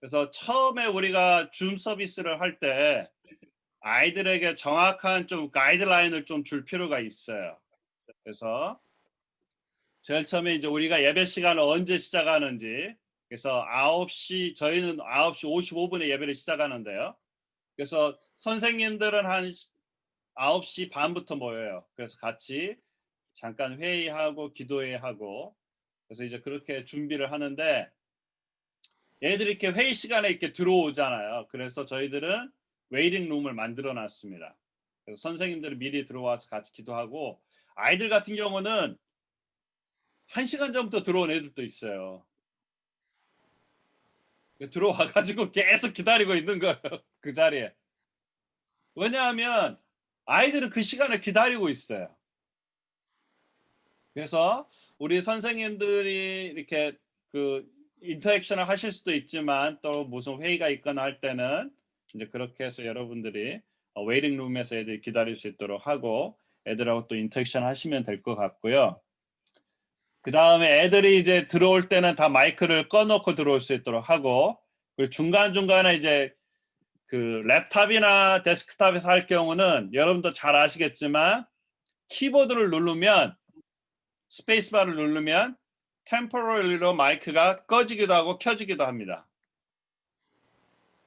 그래서 처음에 우리가 줌 서비스를 할 때 아이들에게 정확한 좀 가이드라인을 좀 줄 필요가 있어요. 그래서 제일 처음에 이제 우리가 예배 시간을 언제 시작하는지, 그래서 9시, 저희는 9시 55분에 예배를 시작하는데요. 그래서 선생님들은 한 9시 반부터 모여요. 그래서 같이 잠깐 회의하고 기도회하고, 그래서 이제 그렇게 준비를 하는데 얘들이 이렇게 회의 시간에 이렇게 들어오잖아요. 그래서 저희들은 웨이팅 룸을 만들어 놨습니다. 그래서 선생님들은 미리 들어와서 같이 기도하고, 아이들 같은 경우는 1시간 전부터 들어온 애들도 있어요. 들어와 가지고 계속 기다리고 있는 거예요. 그 자리에. 왜냐하면 아이들은 그 시간을 기다리고 있어요. 그래서 우리 선생님들이 이렇게 그 인터랙션을 하실 수도 있지만, 또 무슨 회의가 있거나 할 때는 이제 그렇게 해서 여러분들이 웨이팅 룸에서 애들이 기다릴 수 있도록 하고 애들하고 또 인터랙션 하시면 될 것 같고요. 그다음에 애들이 이제 들어올 때는 다 마이크를 꺼 놓고 들어올 수 있도록 하고, 그리고 중간중간에 이제 그 랩탑이나 데스크탑에서 할 경우는 여러분도 잘 아시겠지만 키보드를 누르면, 스페이스바를 누르면 템포러리로 마이크가 꺼지기도 하고 켜지기도 합니다.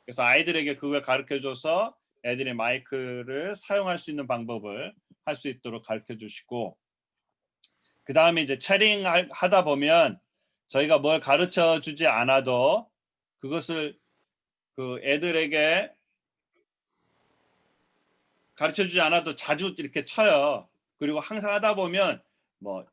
그래서 아이들에게 그걸 가르쳐 줘서 애들이 마이크를 사용할 수 있는 방법을 할 수 있도록 가르쳐 주시고, 그다음에 이제 채팅 하다 보면 저희가 뭘 가르쳐 주지 않아도 그것을 그 애들에게 가르쳐 주지 않아도 자주 이렇게 쳐요. 그리고 항상 하다 보면 뭐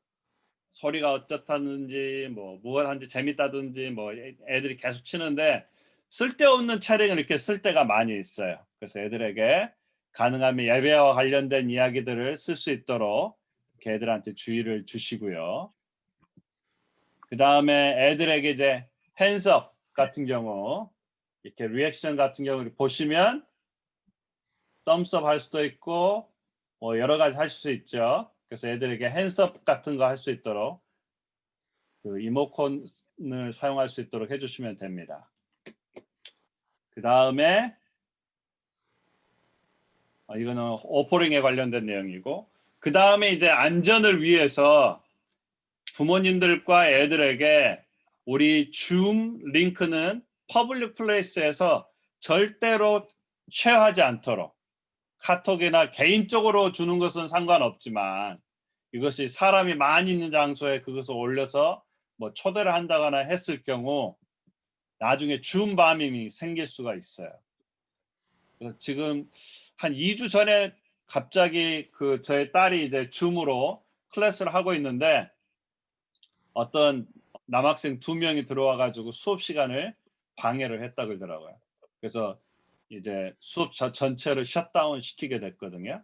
소리가 어떻다든지 뭐 무엇 하는지 재밌다든지 뭐 애들이 계속 치는데, 쓸데없는 차량을 이렇게 쓸 때가 많이 있어요. 그래서 애들에게 가능하면 예배와 관련된 이야기들을 쓸 수 있도록 이렇게 애들한테 주의를 주시고요. 그다음에 애들에게 이제 핸즈업 같은 경우, 이렇게 리액션 같은 경우를 보시면 썸스업 할 수도 있고 뭐 여러 가지 하실 수 있죠. 그래서 애들에게 핸즈업 같은 거 할 수 있도록 그 이모콘을 사용할 수 있도록 해 주시면 됩니다. 그다음에 이거는 오퍼링에 관련된 내용이고, 그다음에 이제 안전을 위해서 부모님들과 애들에게 우리 줌 링크는 퍼블릭 플레이스에서 절대로 쉐어하지 않도록, 카톡이나 개인적으로 주는 것은 상관없지만 이것이 사람이 많이 있는 장소에 그것을 올려서 뭐 초대를 한다거나 했을 경우 나중에 줌 바밍이 생길 수가 있어요. 그래서 지금 한 2주 전에 갑자기 그 저희 딸이 이제 줌으로 클래스를 하고 있는데 어떤 남학생 2명이 들어와 가지고 수업 시간을 방해를 했다 그러더라고요. 그래서 이제 수업 전체를 셧다운 시키게 됐거든요.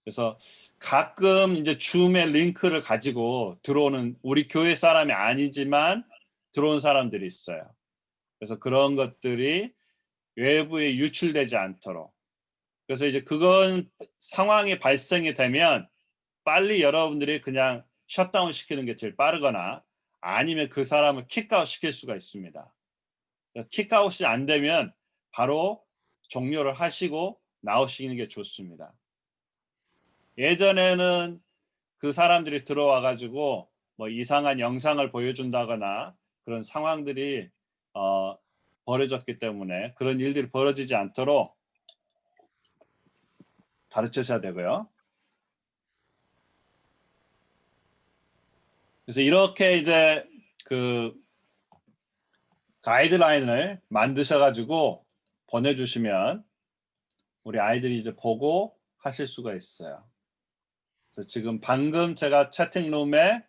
그래서 가끔 이제 줌의 링크를 가지고 들어오는, 우리 교회 사람이 아니지만 들어온 사람들이 있어요. 그래서 그런 것들이 외부에 유출되지 않도록, 그래서 이제 그건 상황이 발생이 되면 빨리 여러분들이 그냥 셧다운 시키는 게 제일 빠르거나 아니면 그 사람을 킥아웃 시킬 수가 있습니다. 킥아웃이 안 되면 바로 종료를 하시고 나오시는 게 좋습니다. 예전에는 그 사람들이 들어와 가지고 뭐 이상한 영상을 보여준다거나 그런 상황들이 어 벌어졌기 때문에 그런 일들이 벌어지지 않도록 가르치셔야 되고요. 그래서 이렇게 이제 그 가이드라인을 만드셔 가지고 보내주시면 우리 아이들이 이제 보고 하실 수가 있어요. 그래서 지금 방금 제가 채팅룸에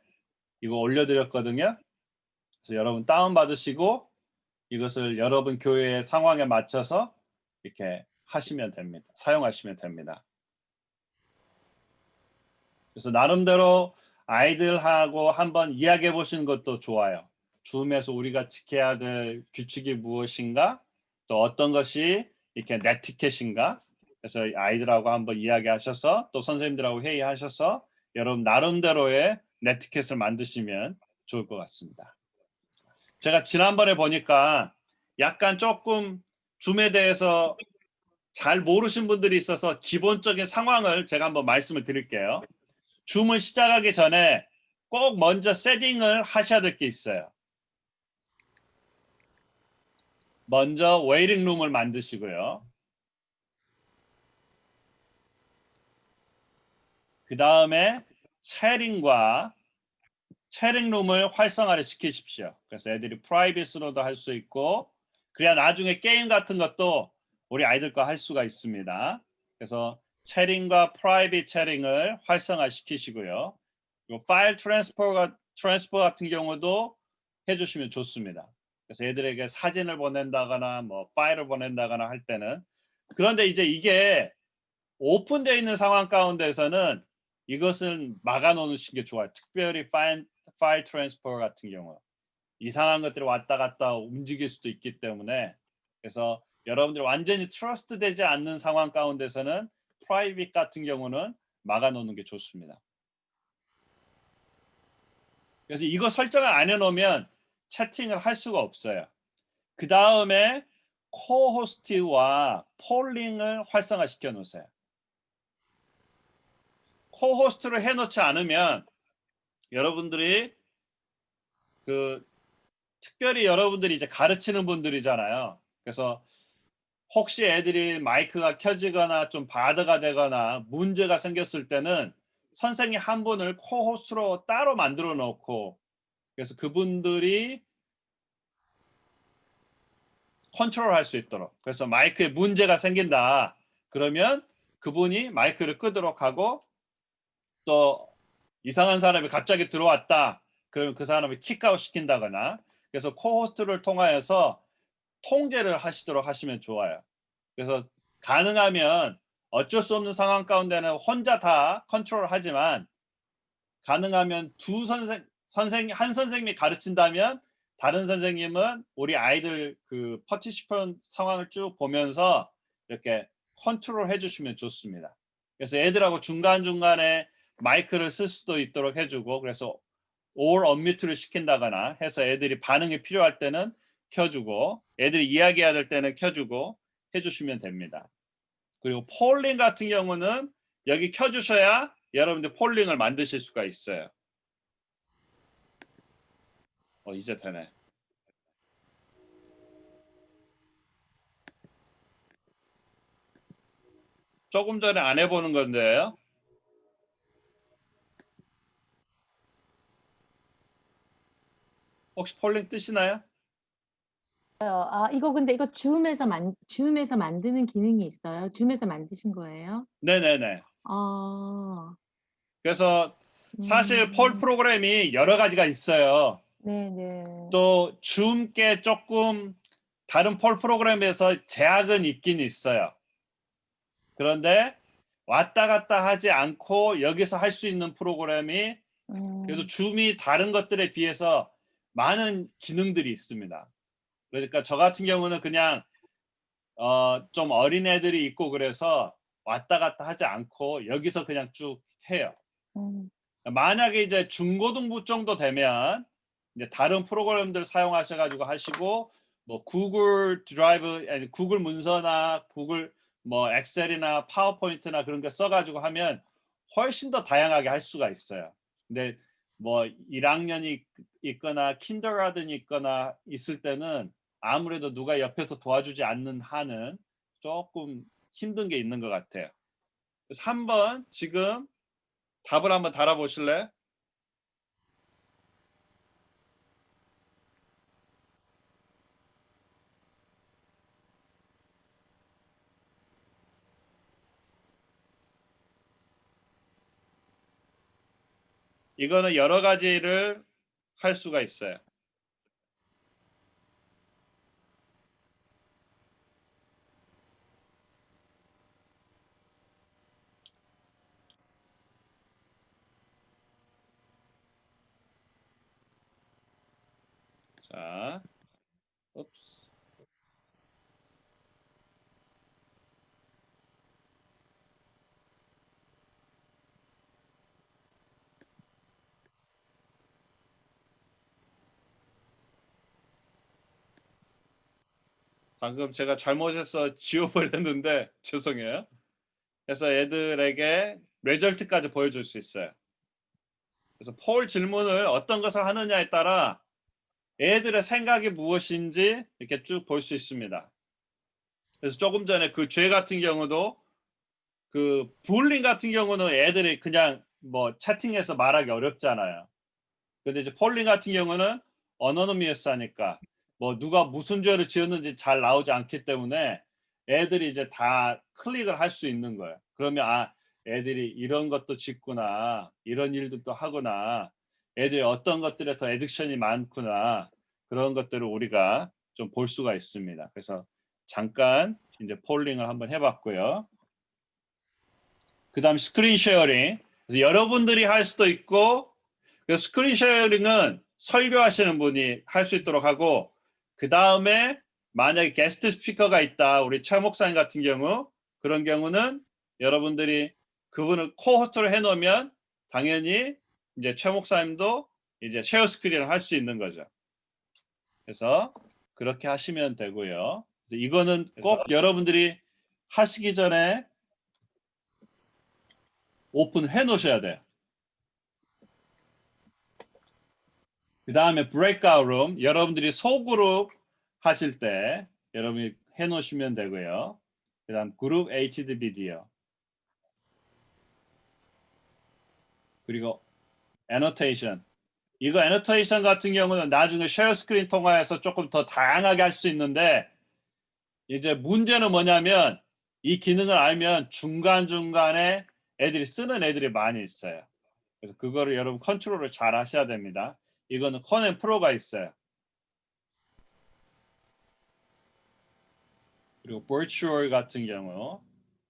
이거 올려드렸거든요. 그래서 여러분 다운받으시고 이것을 여러분 교회의 상황에 맞춰서 이렇게 하시면 됩니다. 사용하시면 됩니다. 그래서 나름대로 아이들하고 한번 이야기해 보시는 것도 좋아요. 줌에서 우리가 지켜야 될 규칙이 무엇인가? 또 어떤 것이 이렇게 네티켓인가? 그래서 아이들하고 한번 이야기하셔서 또 선생님들하고 회의하셔서 여러분 나름대로의 네티켓을 만드시면 좋을 것 같습니다. 제가 지난번에 보니까 약간 조금 줌에 대해서 잘 모르신 분들이 있어서 기본적인 상황을 제가 한번 말씀을 드릴게요. 줌을 시작하기 전에 꼭 먼저 세팅을 하셔야 될 게 있어요. 먼저 웨이팅 룸을 만드시고요. 그 다음에 채팅 룸을 활성화를 시키십시오. 그래서 애들이 프라이빗으로도 할 수 있고, 그래야 나중에 게임 같은 것도 우리 아이들과 할 수가 있습니다. 그래서 채팅과 프라이빗 채팅을 활성화 시키시고요. 파일 트랜스퍼 같은 경우도 해주시면 좋습니다. 그래서 애들에게 사진을 보낸다거나 뭐 파일을 보낸다거나 할 때는, 그런데 이제 이게 오픈되어 있는 상황 가운데서는 이것은 막아 놓으시는 게 좋아요. 특별히 파일 트랜스퍼 같은 경우 이상한 것들이 왔다 갔다 움직일 수도 있기 때문에, 그래서 여러분들이 완전히 트러스트 되지 않는 상황 가운데서는 프라이빗 같은 경우는 막아 놓는 게 좋습니다. 그래서 이거 설정을 안 해 놓으면 채팅을 할 수가 없어요. 그 다음에 코호스트와 폴링을 활성화시켜 놓으세요. 코호스트를 해 놓지 않으면 여러분들이 특별히 여러분들이 이제 가르치는 분들이잖아요. 그래서 혹시 애들이 마이크가 켜지거나 좀 바드가 되거나 문제가 생겼을 때는 선생님 한 분을 코호스트로 따로 만들어 놓고, 그래서 그분들이 컨트롤할 수 있도록, 그래서 마이크에 문제가 생긴다 그러면 그분이 마이크를 끄도록 하고, 또 이상한 사람이 갑자기 들어왔다 그러면 그 사람을 킥아웃 시킨다거나, 그래서 코호스트를 통하여서 통제를 하시도록 하시면 좋아요. 그래서 가능하면 어쩔 수 없는 상황 가운데는 혼자 다 컨트롤을 하지만, 가능하면 한 선생님이 가르친다면 다른 선생님은 우리 아이들 파티시펀 상황을 쭉 보면서 이렇게 컨트롤 해 주시면 좋습니다. 그래서 애들하고 중간중간에 마이크를 쓸 수도 있도록 해 주고, 그래서 올 언뮤트를 시킨다거나 해서 애들이 반응이 필요할 때는 켜 주고, 애들이 이야기해야 될 때는 켜 주고 해 주시면 됩니다. 그리고 폴링 같은 경우는 여기 켜 주셔야 여러분들 폴링을 만드실 수가 있어요. 이제 되네. 조금 전에 안 해보는 건데요. 혹시 폴링 뜨시나요? 이거 근데 이거 줌에서 만드는 기능이 있어요? 줌에서 만드신 거예요? 네네네. 그래서 사실 폴 프로그램이 여러 가지가 있어요. 네네. 또 줌께 조금 다른 폴 프로그램에서 제약은 있긴 있어요. 그런데 왔다 갔다 하지 않고 여기서 할 수 있는 프로그램이, 그래도 줌이 다른 것들에 비해서 많은 기능들이 있습니다. 그러니까 저 같은 경우는 그냥 좀 어린 애들이 있고 그래서 왔다 갔다 하지 않고 여기서 그냥 쭉 해요. 만약에 이제 중고등부 정도 되면 이제 다른 프로그램들 사용하셔 가지고 하시고, 뭐 구글 드라이브 아니 구글 문서나 구글 뭐 엑셀이나 파워포인트나 그런 거 써 가지고 하면 훨씬 더 다양하게 할 수가 있어요. 근데 뭐 1 학년이 있거나 킨더가든이 있거나 있을 때는 아무래도 누가 옆에서 도와주지 않는 한은 조금 힘든 게 있는 것 같아요. 그래서 한번 지금 답을 한번 달아 보실래요? 이거는 여러 가지를 할 수가 있어요. 자, 옵스. 방금 제가 잘못해서 지워버렸는데 죄송해요. 그래서 애들에게 레저트까지 보여줄 수 있어요. 그래서 폴 질문을 어떤 것을 하느냐에 따라 애들의 생각이 무엇인지 이렇게 쭉 볼 수 있습니다. 그래서 조금 전에 그 죄 같은 경우도 그 불링 같은 경우는 애들이 그냥 뭐 채팅해서 말하기 어렵잖아요. 근데 이제 폴링 같은 경우는 어노니머스하니까 뭐 누가 무슨 죄를 지었는지 잘 나오지 않기 때문에 애들이 이제 다 클릭을 할 수 있는 거예요. 그러면 애들이 이런 것도 짓구나. 이런 일들도 하구나. 애들이 어떤 것들에 더 애딕션이 많구나. 그런 것들을 우리가 좀 볼 수가 있습니다. 그래서 잠깐 이제 폴링을 한번 해 봤고요. 그다음 스크린 쉐어링. 그래서 여러분들이 할 수도 있고 그 스크린 쉐어링은 설교하시는 분이 할 수 있도록 하고 그다음에 만약에 게스트 스피커가 있다. 우리 최 목사님 같은 경우 그런 경우는 여러분들이 그분을 코호스트를 해 놓으면 당연히 이제 최 목사님도 이제 쉐어 스크린을 할 수 있는 거죠. 그래서 그렇게 하시면 되고요. 이거는 꼭 여러분들이 하시기 전에 오픈해 놓으셔야 돼요. 그 다음에 breakout room 여러분들이 소그룹 하실 때 여러분이 해 놓으시면 되고요. 그 다음 그룹 HD 비디오 그리고 annotation 이거 annotation 같은 경우는 나중에 쉐어 스크린 통화해서 조금 더 다양하게 할 수 있는데 이제 문제는 뭐냐면 이 기능을 알면 중간중간에 애들이 쓰는 애들이 많이 있어요. 그래서 그거를 여러분 컨트롤을 잘 하셔야 됩니다. 이거는 코넨 프로가 있어요. 그리고 virtual 같은 경우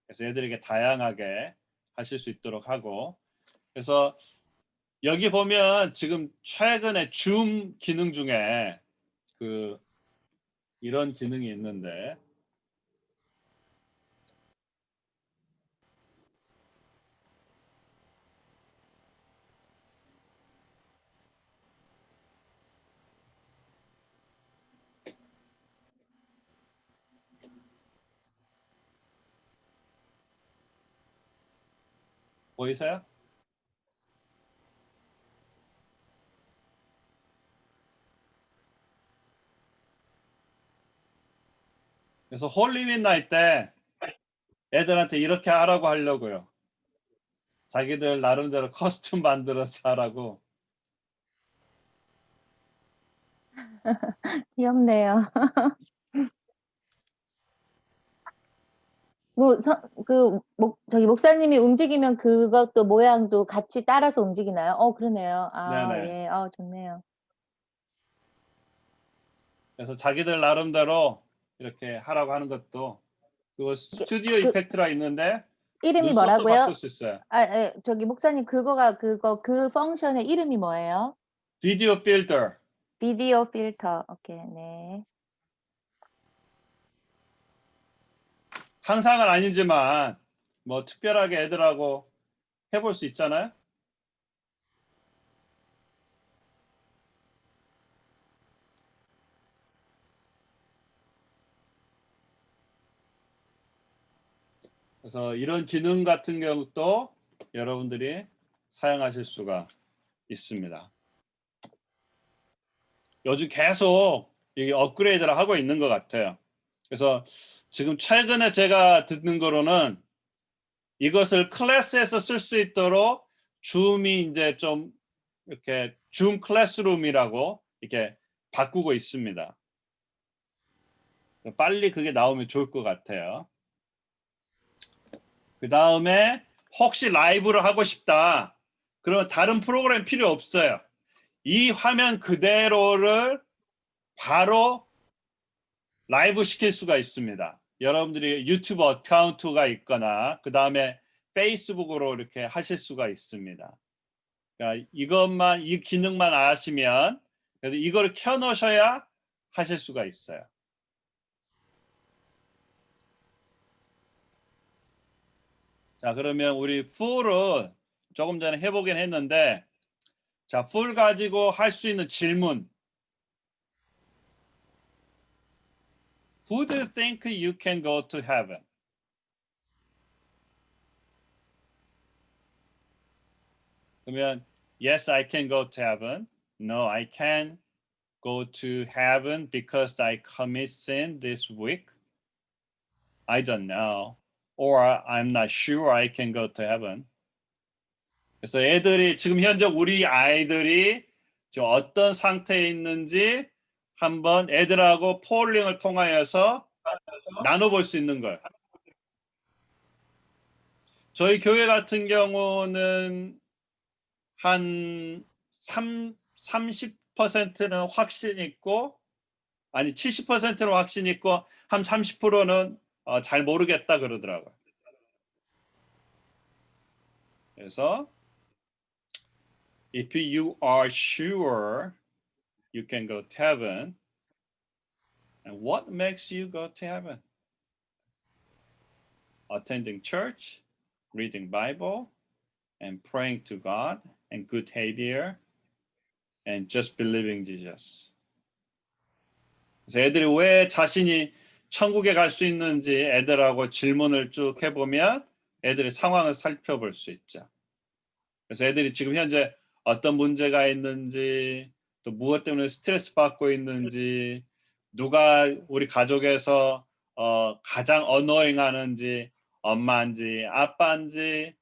그래서 애들에게 다양하게 하실 수 있도록 하고 그래서 여기 보면 지금 최근에 줌 기능 중에 그 이런 기능이 있는데 보이세요? 그래서 홀리 midnight 때 애들한테 이렇게 하라고 하려고요. 자기들 나름대로 커스텀 만들어서 하라고. 귀엽네요. 저기 목사님이 움직이면 그것도 모양도 같이 따라서 움직이나요? 그러네요. 네네. 예. 좋네요. 그래서 자기들 나름대로 이렇게 하라고 하는 것도 그거 스튜디오 이펙트라 있는데 이름이 눈썹도 뭐라고요? 바꿀 수 있어요. 예. 저기 목사님 그 펑션의 이름이 뭐예요? 비디오 필터. 비디오 필터. 오케이. 네. 항상은 아니지만 뭐 특별하게 애들하고 해볼 수 있잖아요. 그래서 이런 기능 같은 경우도 여러분들이 사용하실 수가 있습니다. 요즘 계속 이 업그레이드를 하고 있는 것 같아요. 그래서 지금 최근에 제가 듣는 거로는 이것을 클래스에서 쓸 수 있도록 줌이 이제 좀 이렇게 줌 클래스룸이라고 이렇게 바꾸고 있습니다. 빨리 그게 나오면 좋을 것 같아요. 그 다음에 혹시 라이브를 하고 싶다. 그러면 다른 프로그램 필요 없어요. 이 화면 그대로를 바로 라이브 시킬 수가 있습니다. 여러분들이 유튜브 어카운트가 있거나 그 다음에 페이스북으로 이렇게 하실 수가 있습니다. 그러니까 이것만 이 기능만 아시면 그래서 이걸 켜놓으셔야 하실 수가 있어요. 자 그러면 우리 full은 조금 전에 해보긴 했는데 자 full 가지고 할 수 있는 질문 Who do you think you can go to heaven? 그러면 yes, I can go to heaven. No, I can't go to heaven because I commit sin this week. I don't know. Or I'm not sure I can go to heaven. 그래서 애들이 지금 현재 우리 아이들이 지금 어떤 상태에 있는지 한번 애들하고 폴링을 통하여서 나눠볼 수 있는 거예요. 저희 교회 같은 경우는 한 30%는 확신 있고, 아니 70%는 확신 있고 한 30%는 잘 모르겠다 그러더라고요. 그래서 if you are sure you can go to heaven, and what makes you go to heaven? Attending church, reading Bible, and praying to God, and good behavior, and just believing Jesus. 그래서 애들이 왜 자신이 천국에 갈 수 있는지 애들하고 질문을 쭉 해보면 애들의 상황을 살펴볼 수 있죠. 그래서 애들이 지금 현재 어떤 문제가 있는지, 또 무엇 때문에 스트레스 받고 있는지, 누가 우리 가족에서 가장 어노잉하는지, 엄마인지 아빠인지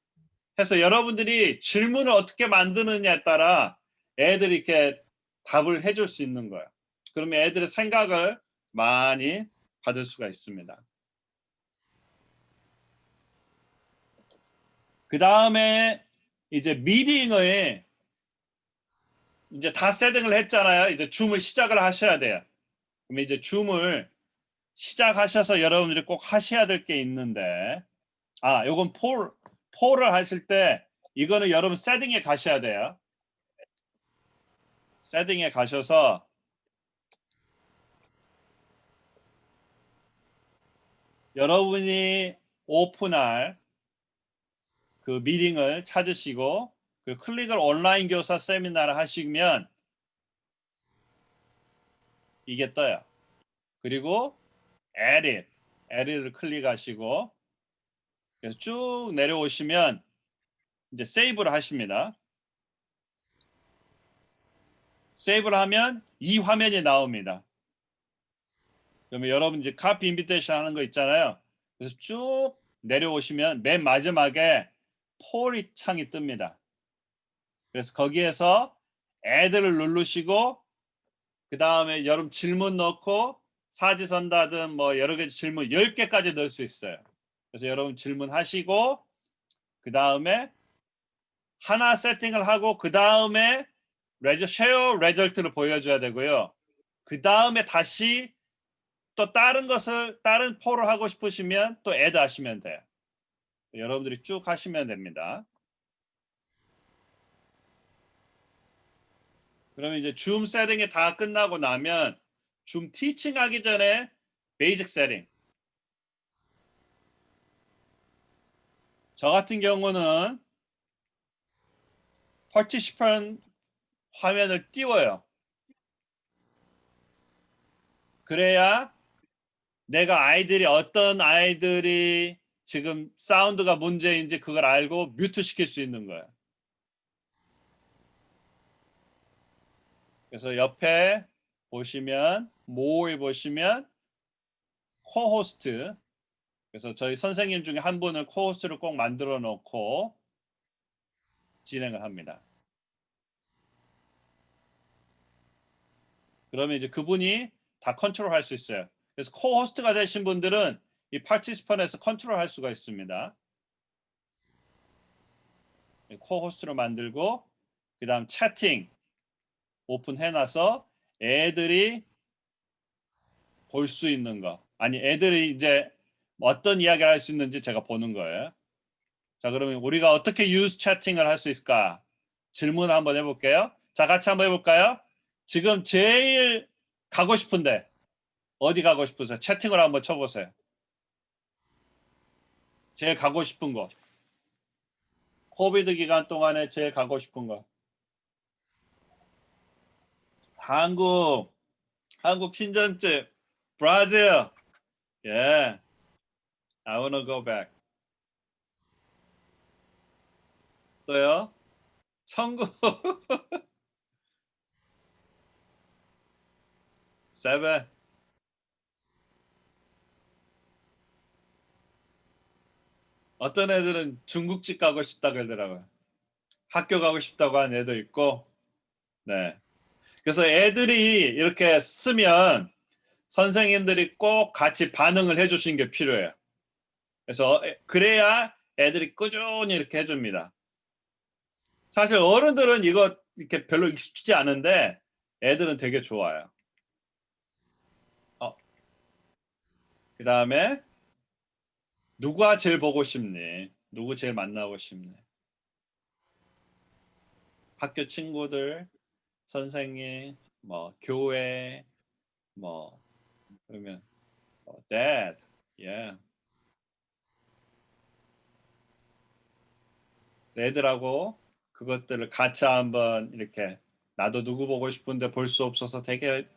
해서 여러분들이 질문을 어떻게 만드느냐에 따라 애들이 이렇게 답을 해줄 수 있는 거예요. 그러면 애들의 생각을 많이 받을 수가 있습니다. 그 다음에 이제 미팅을 이제 다 세팅을 했잖아요. 이제 줌을 시작을 하셔야 돼요. 그럼 이제 줌을 시작하셔서 여러분들이 꼭 하셔야 될 게 있는데, 요건 폴을 하실 때 이거는 여러분 세팅에 가셔야 돼요. 세팅에 가셔서 여러분이 오픈할 그 미팅을 찾으시고 그 클릭을 온라인 교사 세미나를 하시면 이게 떠요. 그리고 edit을 클릭하시고 그래서 쭉 내려오시면 이제 세이브를 하십니다. 세이브를 하면 이 화면이 나옵니다. 그러면 여러분 이제 카피 인비테이션 하는 거 있잖아요. 그래서 쭉 내려오시면 맨 마지막에 폴이 창이 뜹니다. 그래서 거기에서 애들을 누르시고 그 다음에 여러분 질문 넣고 사지선다든 뭐 여러 가지 질문 10개까지 넣을 수 있어요. 그래서 여러분 질문하시고 그 다음에 하나 세팅을 하고 그 다음에 쉐어 레저트를 보여줘야 되고요. 그 다음에 다시 또 다른 폴을 하고 싶으시면 또 애드 하시면 돼요. 여러분들이 쭉 하시면 됩니다. 그러면 이제 줌 세팅이 다 끝나고 나면 줌 티칭 하기 전에 베이직 세팅. 저 같은 경우는 participant 화면을 띄워요. 그래야 내가 어떤 아이들이 지금 사운드가 문제인지 그걸 알고 뮤트 시킬 수 있는 거예요. 그래서 옆에 보시면 모에 보시면 코호스트. 그래서 저희 선생님 중에 한 분을 코호스트를 꼭 만들어 놓고 진행을 합니다. 그러면 이제 그분이 다 컨트롤 할 수 있어요. 그래서 코호스트가 되신 분들은 이 파티시펀트에서 컨트롤 할 수가 있습니다. 코호스트로 만들고 그 다음 채팅 오픈해놔서 애들이 볼 수 있는 거. 아니 애들이 이제 어떤 이야기를 할 수 있는지 제가 보는 거예요. 자 그러면 우리가 어떻게 유즈 채팅을 할 수 있을까? 질문 한번 해볼게요. 자 같이 한번 해볼까요? 지금 제일 가고 싶은데 어디 가고 싶으세요? 채팅을 한번 쳐보세요. 제일 가고 싶은 곳. 코비드 기간 동안에 제일 가고 싶은 거. 한국 친정집, 브라질, Yeah. I wanna go back. 또요? 천국. Seven. 어떤 애들은 중국집 가고 싶다 그러더라고요. 학교 가고 싶다고 하는 애도 있고. 네. 그래서 애들이 이렇게 쓰면 선생님들이 꼭 같이 반응을 해주신 게 필요해요. 그래서 그래야 애들이 꾸준히 이렇게 해줍니다. 사실 어른들은 이거 이렇게 별로 익숙지 않은데 애들은 되게 좋아요. 그 다음에 누가 제일 보고 싶니? 누구 제일 만나고 싶니? 학교 친구들, 선생님, 뭐 교회, 뭐 그러면 dad, yeah. 애들하고 그것들을 같이 한번 이렇게 나도 누구 보고 싶은데 볼 수 없어서 되게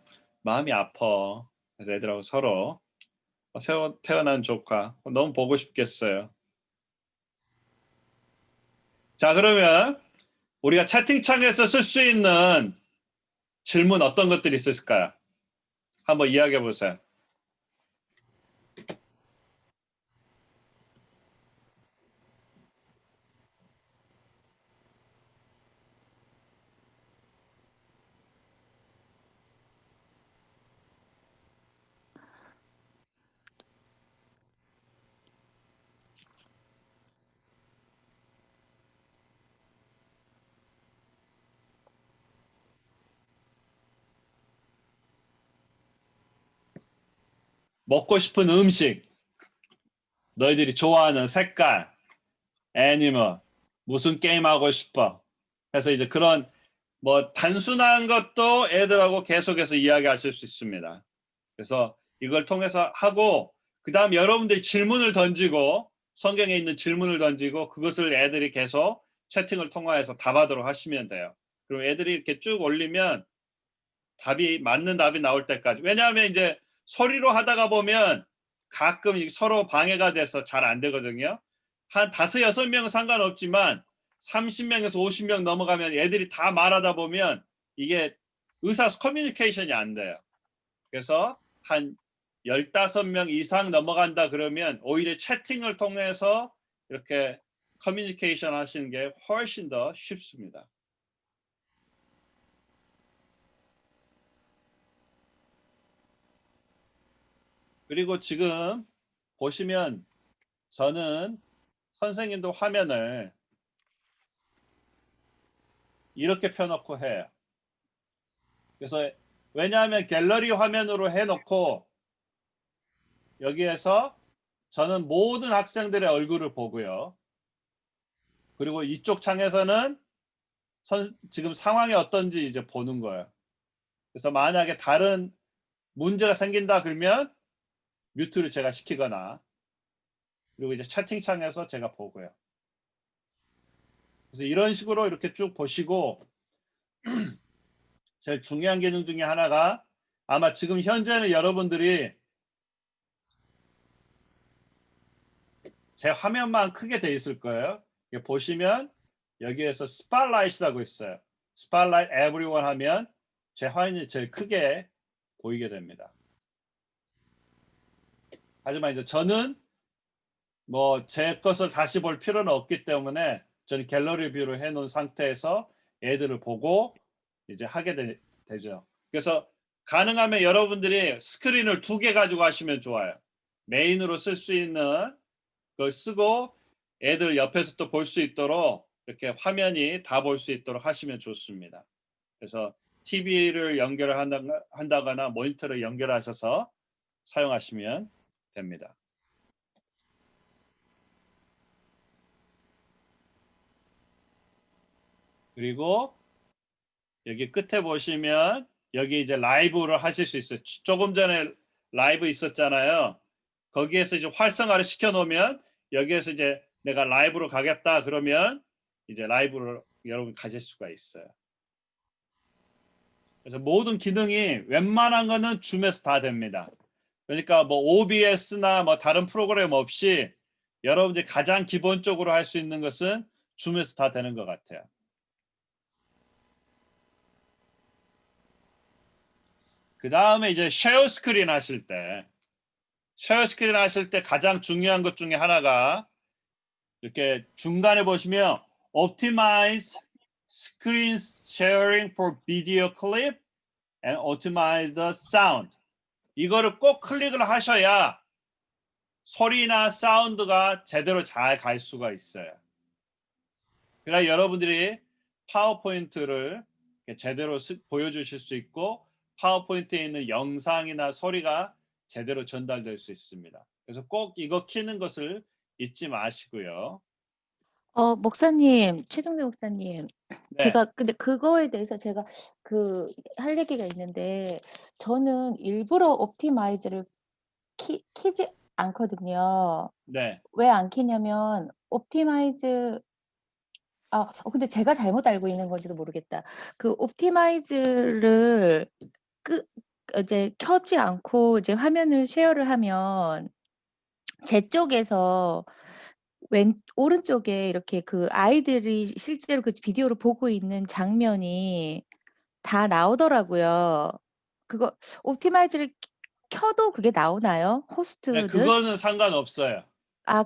마음이 아파. 그래서 애들하고 서로 태어난 조카 너무 보고 싶겠어요. 자, 그러면 우리가 채팅창에서 쓸 수 있는 질문 어떤 것들이 있을까요? 한번 이야기해 보세요. 먹고 싶은 음식, 너희들이 좋아하는 색깔, 애니멀, 무슨 게임 하고 싶어. 그래서 이제 그런 뭐 단순한 것도 애들하고 계속해서 이야기하실 수 있습니다. 그래서 이걸 통해서 하고 그다음 여러분들이 질문을 던지고 성경에 있는 질문을 던지고 그것을 애들이 계속 채팅을 통화해서 답하도록 하시면 돼요. 그럼 애들이 이렇게 쭉 올리면 답이 맞는 답이 나올 때까지. 왜냐하면 이제 소리로 하다가 보면 가끔 서로 방해가 돼서 잘 안 되거든요. 한 5, 6명은 상관없지만 30명에서 50명 넘어가면 애들이 다 말하다 보면 이게 커뮤니케이션이 안 돼요. 그래서 한 15명 이상 넘어간다 그러면 오히려 채팅을 통해서 이렇게 커뮤니케이션 하시는 게 훨씬 더 쉽습니다. 그리고 지금 보시면 저는 선생님도 화면을 이렇게 펴놓고 해요. 그래서 왜냐하면 갤러리 화면으로 해놓고 여기에서 저는 모든 학생들의 얼굴을 보고요. 그리고 이쪽 창에서는 지금 상황이 어떤지 이제 보는 거예요. 그래서 만약에 다른 문제가 생긴다 그러면 뮤트를 제가 시키거나 그리고 이제 채팅창에서 제가 보고요. 그래서 이런 식으로 이렇게 쭉 보시고 제일 중요한 기능 중에 하나가 아마 지금 현재는 여러분들이 제 화면만 크게 돼 있을 거예요. 보시면 여기에서 스팟라이트라고 있어요. 스팟라이트 에브리원 하면 제 화면이 제일 크게 보이게 됩니다. 하지만 이제 저는 뭐 제 것을 다시 볼 필요는 없기 때문에 저는 갤러리 뷰로 해놓은 상태에서 애들을 보고 이제 하게 되죠. 그래서 가능하면 여러분들이 스크린을 2개 가지고 하시면 좋아요. 메인으로 쓸 수 있는 걸 쓰고 애들 옆에서 또 볼 수 있도록 이렇게 화면이 다 볼 수 있도록 하시면 좋습니다. 그래서 TV를 연결을 한다거나 모니터를 연결하셔서 사용하시면 됩니다. 그리고 여기 끝에 보시면 여기 이제 라이브를 하실 수 있어요. 조금 전에 라이브 있었잖아요. 거기에서 이제 활성화를 시켜 놓으면 여기에서 이제 내가 라이브로 가겠다 그러면 이제 라이브를 여러분 가실 수가 있어요. 그래서 모든 기능이 웬만한 거는 줌에서 다 됩니다. 그러니까 뭐 OBS나 뭐 다른 프로그램 없이 여러분들이 가장 기본적으로 할 수 있는 것은 줌에서 다 되는 것 같아요. 그 다음에 이제 쉐어 스크린 하실 때 가장 중요한 것 중에 하나가 이렇게 중간에 보시면 Optimize Screen Sharing for Video Clip and Optimize the Sound. 이거를 꼭 클릭을 하셔야 소리나 사운드가 제대로 잘 갈 수가 있어요. 그래야 여러분들이 파워포인트를 제대로 보여주실 수 있고 파워포인트에 있는 영상이나 소리가 제대로 전달될 수 있습니다. 그래서 꼭 이거 키는 것을 잊지 마시고요. 목사님, 최종대 목사님, 네, 제가 근데 그거에 대해서 제가 할 얘기가 있는데 저는 일부러 옵티마이즈를 키지 않거든요. 네. 왜 안 키냐면 옵티마이즈 근데 제가 잘못 알고 있는 건지도 모르겠다. 그 옵티마이즈를 이제 켜지 않고 이제 화면을 쉐어를 하면 제 쪽에서 오른쪽에 이렇게 그 아이들이 실제로 그 비디오를 보고 있는 장면이 다 나오더라고요. 그거 옵티마이즈를 켜도 그게 나오나요? 네, 호스트는? 그거는 상관없어요.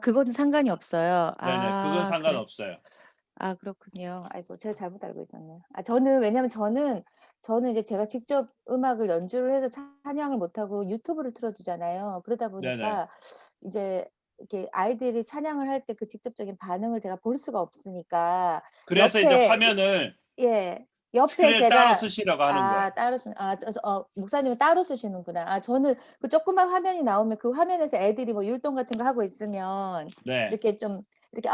그거는 상관이 없어요. 네네, 그건 그래. 상관없어요. 그렇군요. 아이고, 제가 잘못 알고 있었네요. 왜냐면 저는 이제 제가 직접 음악을 연주를 해서 찬양을 못하고 유튜브를 틀어주잖아요. 그러다 네네. 보니까 이제 이렇게 아이들이 찬양을 할 때 그 직접적인 반응을 제가 볼 수가 없으니까 그래서 이제 화면을 예, 옆에 스크린을 따로 제가 쓰시라고 하는 거예요. 따로 목사님은 따로 쓰시는구나. 저는 그 조그만 화면이 나오면 그 화면에서 애들이 뭐 율동 같은 거 하고 있으면 네. 이렇게 좀 이렇게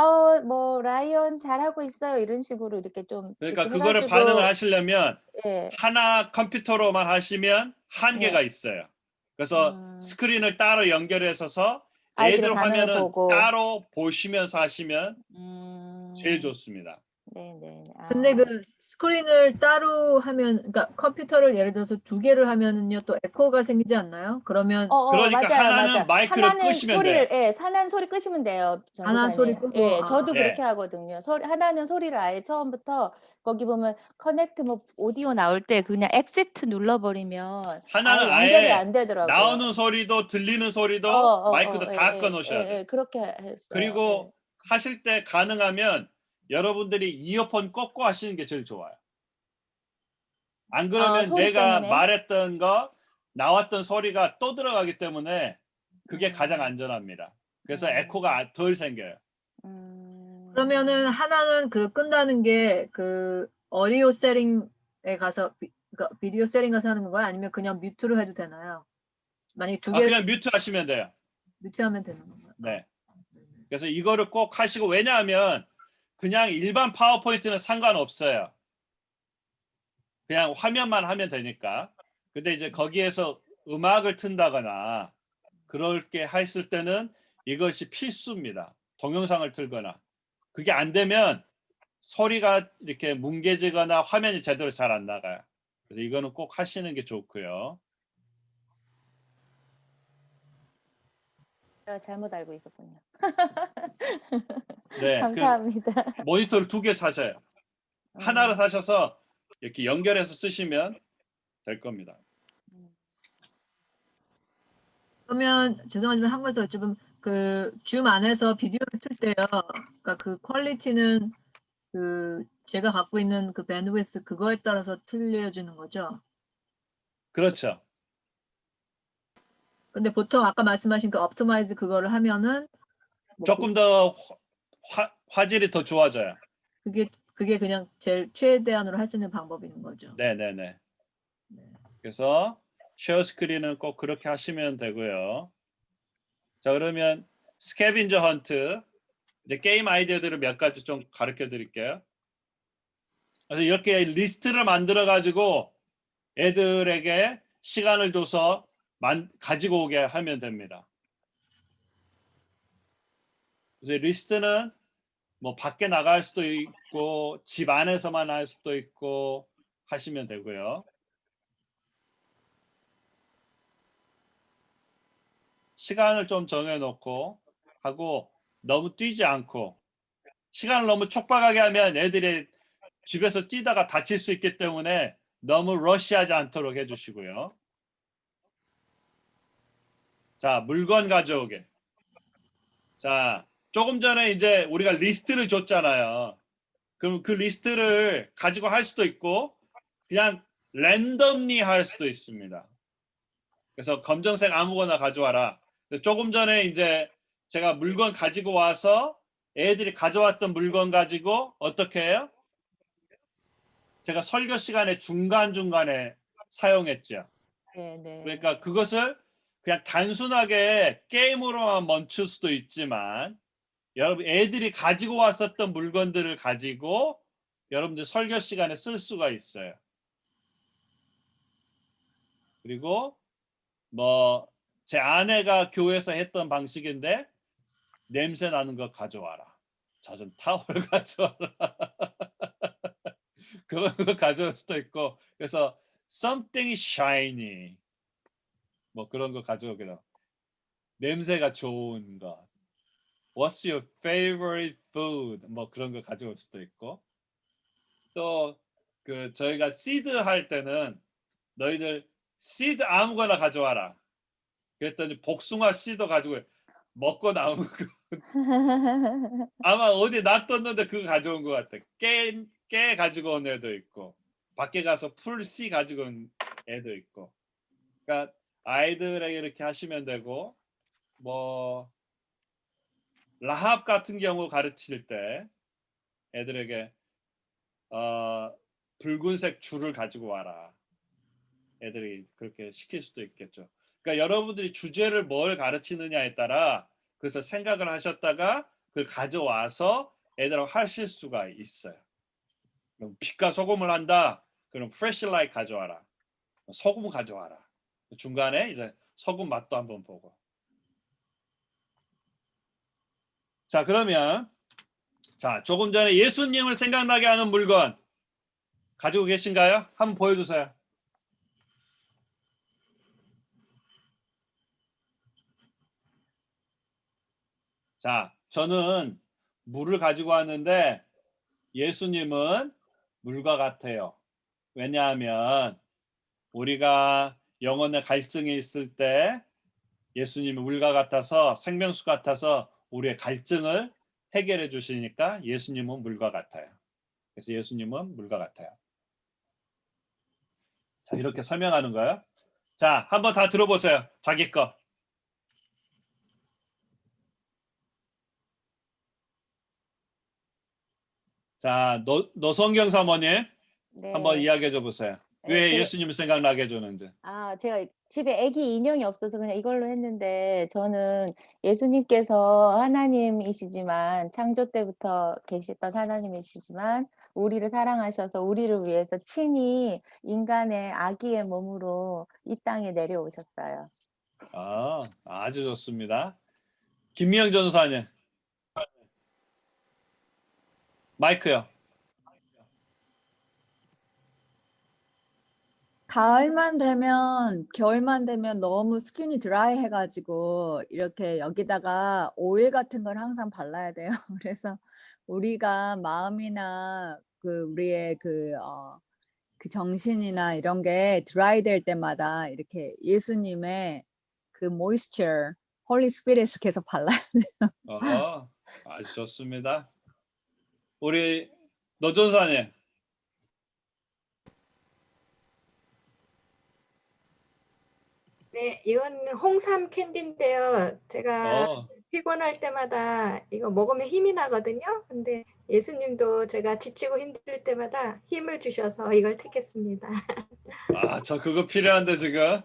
뭐 라이언 잘하고 있어요 이런 식으로 이렇게 좀 그러니까 이렇게 그거를 해가지고 반응을 하시려면 예, 하나 컴퓨터로만 하시면 한계가 예. 있어요. 그래서 스크린을 따로 연결해서 아이들의 애들 반응을 화면은 보고 따로 보시면서 하시면 제일 음, 좋습니다. 네네. 근데 그 스크린을 따로 하면, 그러니까 컴퓨터를 예를 들어서 두 개를 하면은요, 또 에코가 생기지 않나요? 그러면 그러니까 맞아요, 하나는 맞아요. 마이크를 하나는 끄시면 소리를 돼요. 하나는 소리 끄시면 돼요, 하나 소리 전도사님. 끄고, 예, 저도 예. 그렇게 하거든요. 하나는 소리를 아예 처음부터 거기 보면 커넥트 뭐 오디오 나올 때 그냥 엑시트 눌러버리면 하나는 아예 연결이 아예 안 되더라고요. 나오는 소리도 들리는 소리도 마이크도 다 꺼놓으셔야 돼요. 그렇게 했어요. 그리고 하실 때 가능하면 여러분들이 이어폰 꽂고 하시는 게 제일 좋아요. 안 그러면 소리 내가 때문에? 말했던 거 나왔던 소리가 또 들어가기 때문에 그게 가장 안전합니다. 그래서 에코가 덜 생겨요. 그러면은 하나는 그 끈다는 게 그 오디오 세팅에 가서, 그러니까 비디오 세팅 가서 하는 건가요? 아니면 그냥 뮤트를 해도 되나요? 만약에 두 개를 그냥 뮤트 하시면 돼요. 뮤트하면 되는 건가요? 네. 그래서 이거를 꼭 하시고, 왜냐하면 그냥 일반 파워포인트는 상관없어요. 그냥 화면만 하면 되니까. 근데 이제 거기에서 음악을 튼다거나 그럴 게 했을 때는 이것이 필수입니다. 동영상을 틀거나. 그게 안 되면 소리가 이렇게 뭉개지거나 화면이 제대로 잘 안 나가요. 그래서 이거는 꼭 하시는 게 좋고요. 제가 잘못 알고 있었군요. 네, 감사합니다. 모니터를 2개 사셔요. 하나를 사셔서 이렇게 연결해서 쓰시면 될 겁니다. 그러면 죄송하지만 한 가지 여쭤보면 그 줌 안에서 비디오를 틀 때요. 그러니까 그 퀄리티는 그 제가 갖고 있는 그 밴드위스 그거에 따라서 틀려지는 거죠. 그렇죠. 근데 보통 아까 말씀하신 그 옵티마이즈 그거를 하면은 뭐 조금 더 화질이 더 좋아져요. 그게 그냥 제일 최대한으로 할 수 있는 방법인 거죠. 네네네. 그래서 쉐어 스크린은 꼭 그렇게 하시면 되고요. 자, 그러면 스캐빈저 헌트, 이제 게임 아이디어들을 몇 가지 좀 가르쳐 드릴게요. 그래서 이렇게 리스트를 만들어 가지고 애들에게 시간을 줘서 가지고 오게 하면 됩니다. 그래서 리스트는 뭐 밖에 나갈 수도 있고 집 안에서만 할 수도 있고 하시면 되고요. 시간을 좀 정해놓고 하고 너무 뛰지 않고 시간을 너무 촉박하게 하면 애들이 집에서 뛰다가 다칠 수 있기 때문에 너무 러시하지 않도록 해주시고요. 자, 물건 가져오게. 자, 조금 전에 이제 우리가 리스트를 줬잖아요. 그럼 그 리스트를 가지고 할 수도 있고 그냥 랜덤리 할 수도 있습니다. 그래서 검정색 아무거나 가져와라. 조금 전에 이제 제가 물건 가지고 와서 애들이 가져왔던 물건 가지고 어떻게 해요? 제가 설교 시간에 중간중간에 사용했죠. 네. 그러니까 그것을 그냥 단순하게 게임으로만 멈출 수도 있지만 여러분 애들이 가지고 왔었던 물건들을 가지고 여러분들 설교 시간에 쓸 수가 있어요. 그리고 뭐 제 아내가 교회에서 했던 방식인데 냄새 나는 거 가져와라. 젖은 타월 가져와라. 그런 거 가져올 수도 있고 그래서 something shiny 뭐 그런 거 가져오기로 냄새가 좋은 거 What's your favorite food? 뭐 그런 거 가져올 수도 있고 또 그 저희가 시드 할 때는 너희들 시드 아무거나 가져와라. 그랬더니 복숭아 씨도 가지고 먹고 남은 거 아마 어디 놔뒀는데 그거 가져온 것 같아. 깨 가지고 온 애도 있고 밖에 가서 풀씨 가지고 온 애도 있고. 그러니까 아이들에게 이렇게 하시면 되고 뭐 라합 같은 경우 가르칠 때 애들에게 붉은색 줄을 가지고 와라. 애들이 그렇게 시킬 수도 있겠죠. 그러니까 여러분들이 주제를 뭘 가르치느냐에 따라 그래서 생각을 하셨다가 그걸 가져와서 애들하고 하실 수가 있어요. 그럼 빛과 소금을 한다. 그럼 flashlight 가져와라. 소금 가져와라. 중간에 이제 소금 맛도 한번 보고. 자, 그러면 자, 조금 전에 예수님을 생각나게 하는 물건 가지고 계신가요? 한번 보여주세요. 자, 저는 물을 가지고 왔는데 예수님은 물과 같아요. 왜냐하면 우리가 영혼의 갈증이 있을 때 예수님은 물과 같아서 생명수 같아서 우리의 갈증을 해결해 주시니까 예수님은 물과 같아요. 그래서 예수님은 물과 같아요. 자, 이렇게 설명하는 거예요. 자, 한번 다 들어보세요. 자기 거. 자, 노성경 사모님 한번 네. 이야기해 줘 보세요. 왜 예수님을 생각나게 해주는지. 제가 집에 아기 인형이 없어서 그냥 이걸로 했는데 저는 예수님께서 하나님이시지만 창조 때부터 계셨던 하나님이시지만 우리를 사랑하셔서 우리를 위해서 친히 인간의 아기의 몸으로 이 땅에 내려오셨어요. 아주 좋습니다. 김미영 전사님. 마이크요. 가을만 되면, 겨울만 되면 너무 스킨이 드라이 해가지고, 이렇게 여기다가 오일 같은 걸 항상 발라야 돼요. 그래서 우리가 마음이나 우리의 그 정신이나 이런 게 드라이 될 때마다 이렇게 예수님의 그 모이스처, 홀리 스피릿을 계속 발라야 돼요. 아주 좋습니다. 우리 노 전사님. 네, 이건 홍삼 캔디인데요. 제가 피곤할 때마다 이거 먹으면 힘이 나거든요. 근데 예수님도 제가 지치고 힘들 때마다 힘을 주셔서 이걸 택했습니다. 저 그거 필요한데 지금.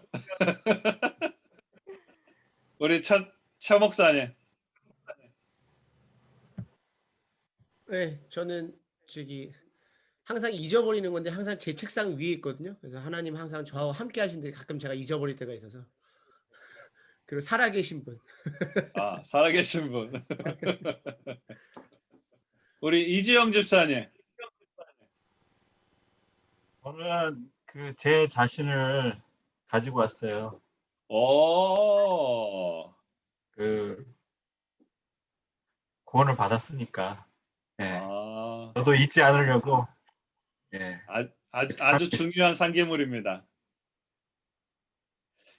우리 차 목사님. 네, 저는 항상 잊어버리는 건데 항상 제 책상 위에 있거든요. 그래서 하나님 항상 저와 함께 하시는데 가끔 제가 잊어버릴 때가 있어서. 그리고 살아계신 분. 살아계신 분. 우리 이지영 집사님. 저는 제 자신을 가지고 왔어요. 그 구원을 받았으니까 예, 아, 저도 잊지 않으려고 예, 아주 중요한 상기물입니다.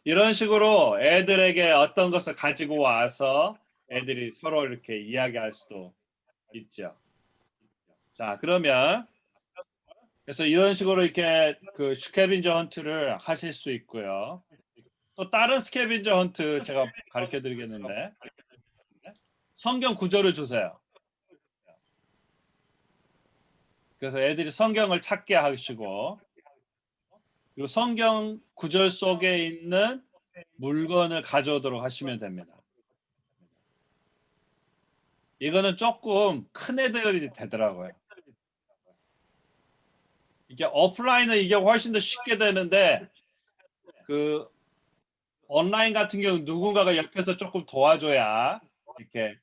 이런 식으로 애들에게 어떤 것을 가지고 와서 애들이 서로 이렇게 이야기할 수도 있죠. 자, 그러면 그래서 이런 식으로 이렇게 그 스캐빈저 헌트를 하실 수 있고요. 또 다른 스캐빈저 헌트 제가 가르쳐 드리겠는데 성경 구절을 주세요. 그래서 애들이 성경을 찾게 하시고 그리고 성경 구절 속에 있는 물건을 가져오도록 하시면 됩니다. 이거는 조금 큰 애들이 되더라고요. 이게 오프라인은 이게 훨씬 더 쉽게 되는데 그 온라인 같은 경우 누군가가 옆에서 조금 도와줘야 이렇게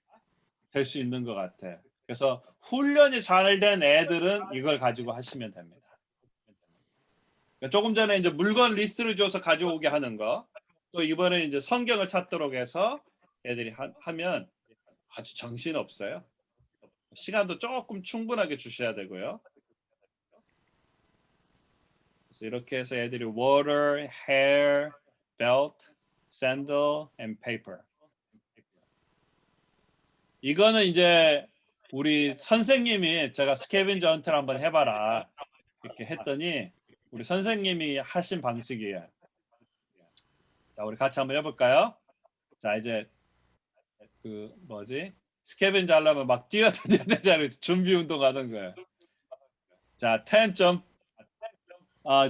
될 수 있는 것 같아요. 그래서 훈련이 잘 된 애들은 이걸 가지고 하시면 됩니다. 그러니까 조금 전에 이제 물건 리스트를 줘서 가져오게 하는 거, 또 이번에 이제 성경을 찾도록 해서 애들이 하면 아주 정신 없어요. 시간도 조금 충분하게 주셔야 되고요. 그래서 이렇게 해서 애들이 water, hair, belt, sandal, and paper. 이거는 이제 우리 선생님이 제가 스캐빈저 헌트를 한번 해봐라 이렇게 했더니 우리 선생님이 하신 방식이에요. 자, 우리 같이 한번 해볼까요? 자, 이제 그 뭐지? 스캐빈저 하려면 막 뛰어다녀야 되잖아요. 준비 운동하는 거예요. 자, 10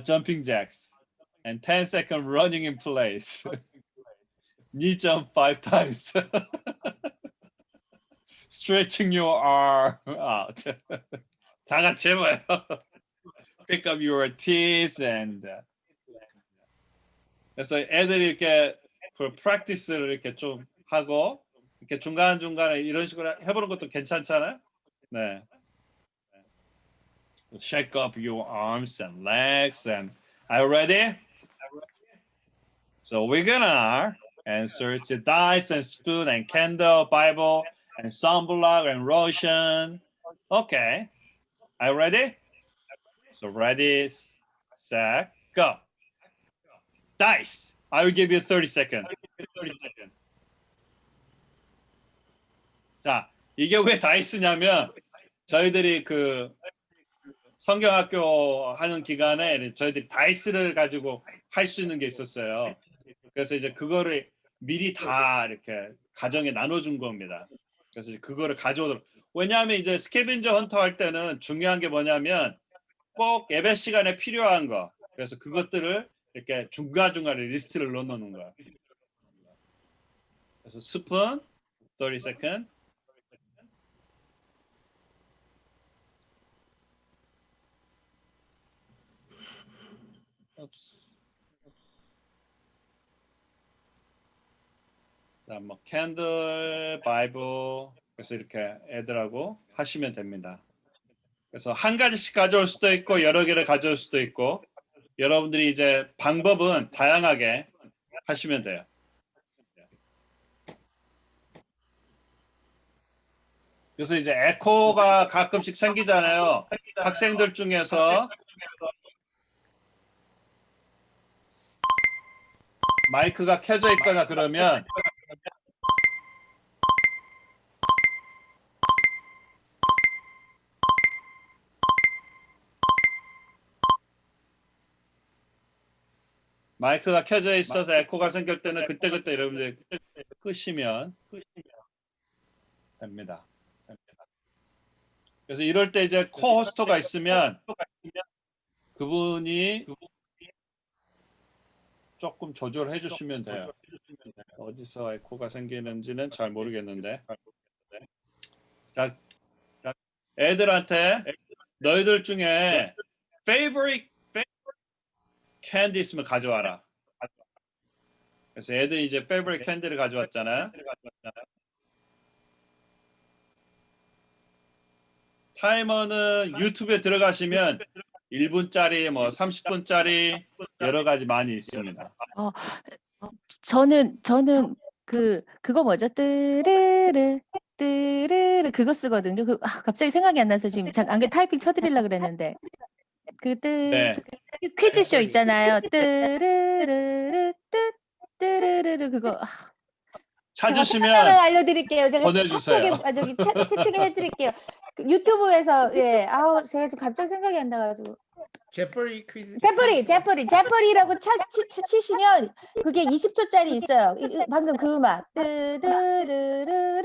jumping jacks and 10 second running in place. knee jump 5 times. stretching your arm out. 다 같이 해봐요. pick up your teeth and 그래서 애들이 이렇게 그 practice를 이렇게 좀 하고 이렇게 중간중간에 이런 식으로 해보는 것도 괜찮잖아요. 네. Shake up your arms and legs and are you ready? So we're gonna insert the dice and spoon and candle, Bible and sunblock and lotion. Okay. Are you ready? So ready, set, go. Dice. I will give you 30 seconds. 자, 이게 왜 다이스냐면 저희들이 그 성경학교 하는 기간에 저희들이 다이스를 가지고 할 수 있는 게 있었어요. 그래서 이제 그거를 미리 다 이렇게 가정에 나눠준 겁니다. 그래서 그거를 가져오도록. 왜냐하면 이제 스캐빈저 헌터 할 때는 중요한 게 뭐냐면 꼭 예배 시간에 필요한 거. 그래서 그것들을 이렇게 중간중간에 리스트를 넣어놓는 거예요. 그래서 스푼, 30 seconds. 뭐 캔들, 바이블 그래서 이렇게 애들하고 하시면 됩니다. 그래서 한 가지씩 가져올 수도 있고 여러 개를 가져올 수도 있고 여러분들이 이제 방법은 다양하게 하시면 돼요. 그래서 이제 에코가 가끔씩 생기잖아요. 학생들 중에서 마이크가 켜져 있거나 그러면 마이크가 켜져 있어서 에코가 생길 때는 그때그때 여러분들 끄시면 됩니다. 그래서 이럴 때 이제 코호스터가 있으면 그분이 조금 조절해 주시면 돼요. 어디서 에코가 생기는지는 잘 모르겠는데. 자, 애들한테 너희들 중에 favorite candy 있으면 가져와라. 그래서 애들이 이제 favorite candy를 가져왔잖아요. 타이머는 유튜브에 들어가시면 1분짜리, 뭐 30분짜리 여러 가지 많이 있습니다. 저는 그거 뭐죠? 뜨르르 뜨르르 그거 쓰거든요. 갑자기 생각이 안 나서 지금 안 타이핑 쳐드리려고 그랬는데 네. 퀴즈쇼 있잖아요. 뜨르르르 뜨르르르 그거 제가 찾으시면 하나만 알려드릴게요. 제가 보내주세요. 저기 채팅을 해드릴게요. 유튜브에서 제가 지금 갑자기 생각이 안 나가지고 제퍼리 퀴즈. 제퍼리라고 치시면 그게 20초짜리 있어요. 방금 그 음악 뜨르르르르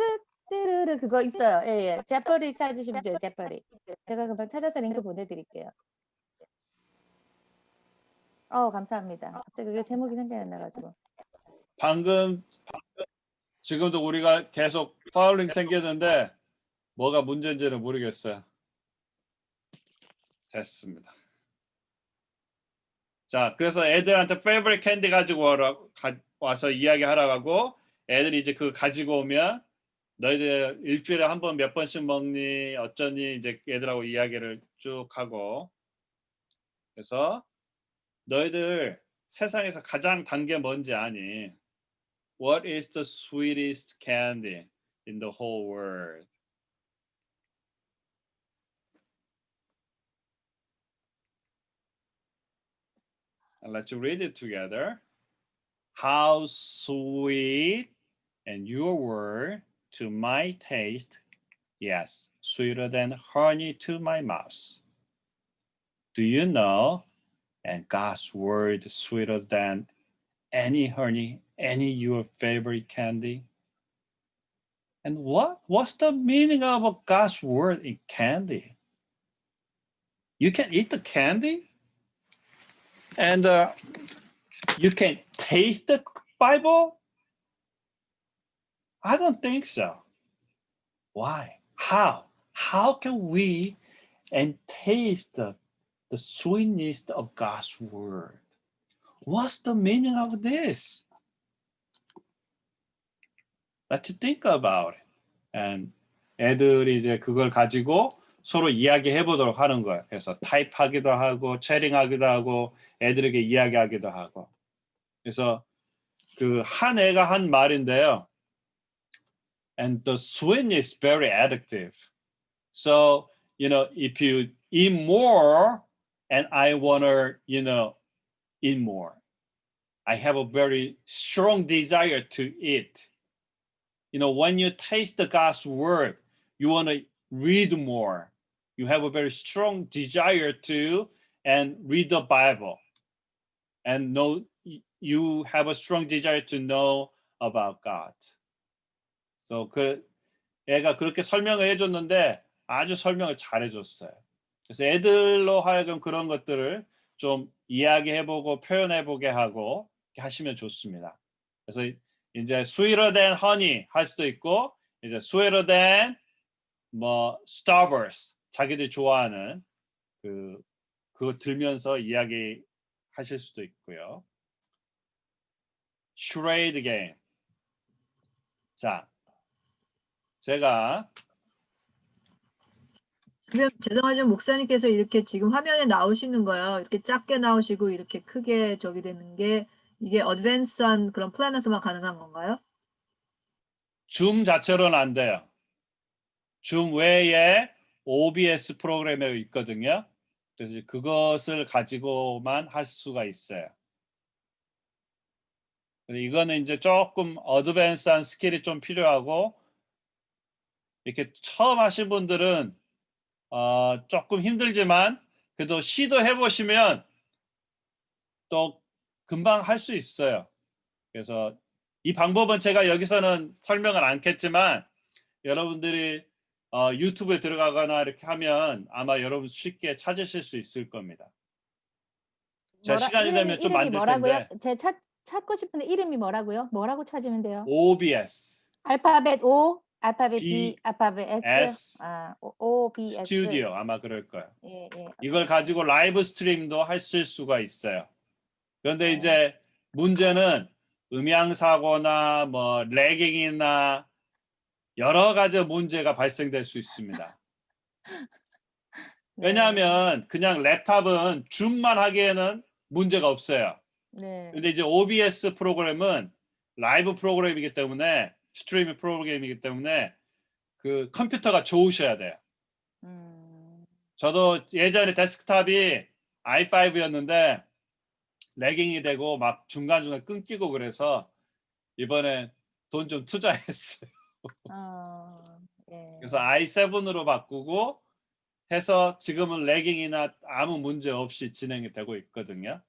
뜨르르 그거 있어요. 예. 제퍼리 찾으시면 돼요. 제퍼리. 제가 금방 찾아서 링크 보내드릴게요. 감사합니다. 갑자기 그게 제목이 생각이 안 나가지고. 방금 지금도 우리가 계속 파울링 생겼는데 뭐가 문제인지는 모르겠어요. 됐습니다. 자, 그래서 애들한테 favorite candy 가지고 와서 이야기하라고 하고 애들이 이제 그거 가지고 오면 너희들 일주일에 한 번 몇 번씩 먹니 어쩌니 이제 애들하고 이야기를 쭉 하고 그래서 너희들 세상에서 가장 단 게 뭔지 아니? What is the sweetest candy in the whole world? And let's read it together. How sweet and your word to my taste, yes, sweeter than honey to my mouth. Do you know? And God's word sweeter than any honey, any your favorite candy. And what's the meaning of God's word in candy? You can eat the candy, and you can taste the Bible. I don't think so. Why? How? How can we and taste the sweetness of God's word? What's the meaning of this? Let's think about it. And 애들이 이제 그걸 가지고 서로 이야기해 보도록 하는 거예요. 그래서 타입하기도 하고, 채링하기도 하고, 애들에게 이야기하기도 하고. 그래서 그 한 애가 한 말인데요. And the sweetness is very addictive. So, if you eat more and I want to, eat more. I have a very strong desire to eat. When you taste the God's word, you want to read more. You have a very strong desire to and read the Bible. And you have a strong desire to know about God. So 애가 그렇게 설명을 해줬는데 아주 설명을 잘해줬어요. 그래서 애들로 하여금 그런 것들을 좀 이야기해보고 표현해보게 하고 이렇게 하시면 좋습니다. 그래서 이제 sweeter than honey 할 수도 있고 이제 sweeter than Starburst 자기들이 좋아하는 그거 들면서 이야기하실 수도 있고요. charade game. 자, 제가 지금 죄송하지만 목사님께서 이렇게 지금 화면에 나오시는 거예요. 이렇게 작게 나오시고 이렇게 크게 저기 되는 게 이게 어드밴스한 그런 플랜에서만 가능한 건가요? 줌 자체로는 안 돼요. 줌 외에 OBS 프로그램에 있거든요. 그래서 그것을 가지고만 할 수가 있어요. 이거는 이제 조금 어드밴스한 스킬이 좀 필요하고 이렇게 처음 하신 분들은 조금 힘들지만 그래도 시도해 보시면 또 금방 할 수 있어요. 그래서 이 방법은 제가 여기서는 설명을 않겠지만 여러분들이 유튜브에 들어가거나 이렇게 하면 아마 여러분 쉽게 찾으실 수 있을 겁니다. 제 시간이 되면 좀 만들 텐데. 제 찾고 싶은데 이름이 뭐라고요? 뭐라고 찾으면 돼요? OBS. 알파벳 O, 알파벳 B, B, 알파벳 S. S. OBS. 스튜디오 아마 그럴 거예요. 예. 이걸 가지고 라이브 스트림도 하실 수가 있어요. 그런데 이제 문제는 음향 사고나 레깅이나 여러 가지 문제가 발생될 수 있습니다. 왜냐하면 그냥 랩탑은 줌만 하기에는 문제가 없어요. 네. 근데 이제 OBS 프로그램은 라이브 프로그램이기 때문에 스트리밍 프로그램이기 때문에 그 컴퓨터가 좋으셔야 돼요. 저도 예전에 데스크탑이 i5였는데 레깅이 되고 막 중간중간 끊기고 그래서 이번에 돈 좀 투자했어요. 예. 그래서 i7으로 바꾸고 해서 지금은 레깅이나 아무 문제 없이 진행이 되고 있거든요.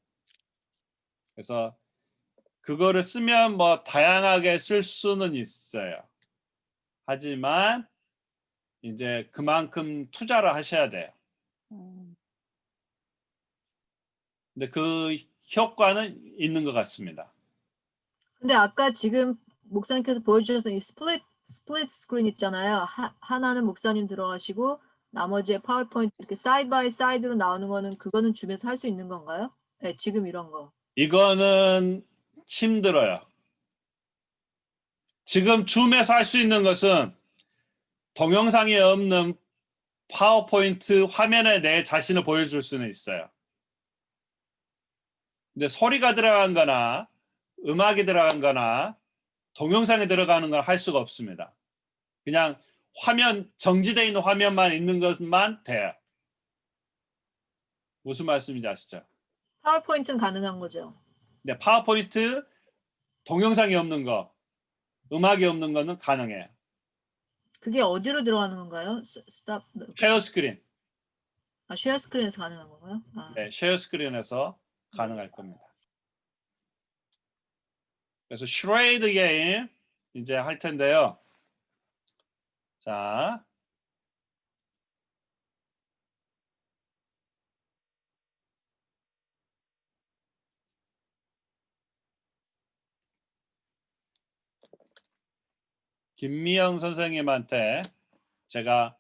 그래서 그거를 쓰면 뭐 다양하게 쓸 수는 있어요. 하지만 이제 그만큼 투자를 하셔야 돼요. 근데 그 효과는 있는 것 같습니다. 근데 아까 지금 목사님께서 보여주셔서 이 스플릿 스크린 있잖아요. 하나는 목사님 들어가시고 나머지에 파워포인트 이렇게 사이드 바이 사이드로 나오는 거는 그거는 줌에서 할 수 있는 건가요? 네, 지금 이런 거. 이거는 힘들어요. 지금 줌에서 할 수 있는 것은 동영상이 없는 파워포인트 화면에 내 자신을 보여줄 수는 있어요. 근데 소리가 들어간 거나 음악이 들어간 거나 동영상이 들어가는 걸 할 수가 없습니다. 그냥 화면, 정지되어 있는 화면만 있는 것만 돼요. 무슨 말씀인지 아시죠? 파워포인트는 가능한 거죠. 근데 파워포인트 동영상이 없는 거, 음악이 없는 거는 가능해요. 그게 어디로 들어가는 건가요? 스탑. 쉐어 스크린. 쉐어 스크린에서 가능한 건가요? 네, 쉐어 스크린에서 가능할 겁니다. 그래서 슈레이드 게임 이제 할 텐데요. 자, 김미영 선생님한테 제가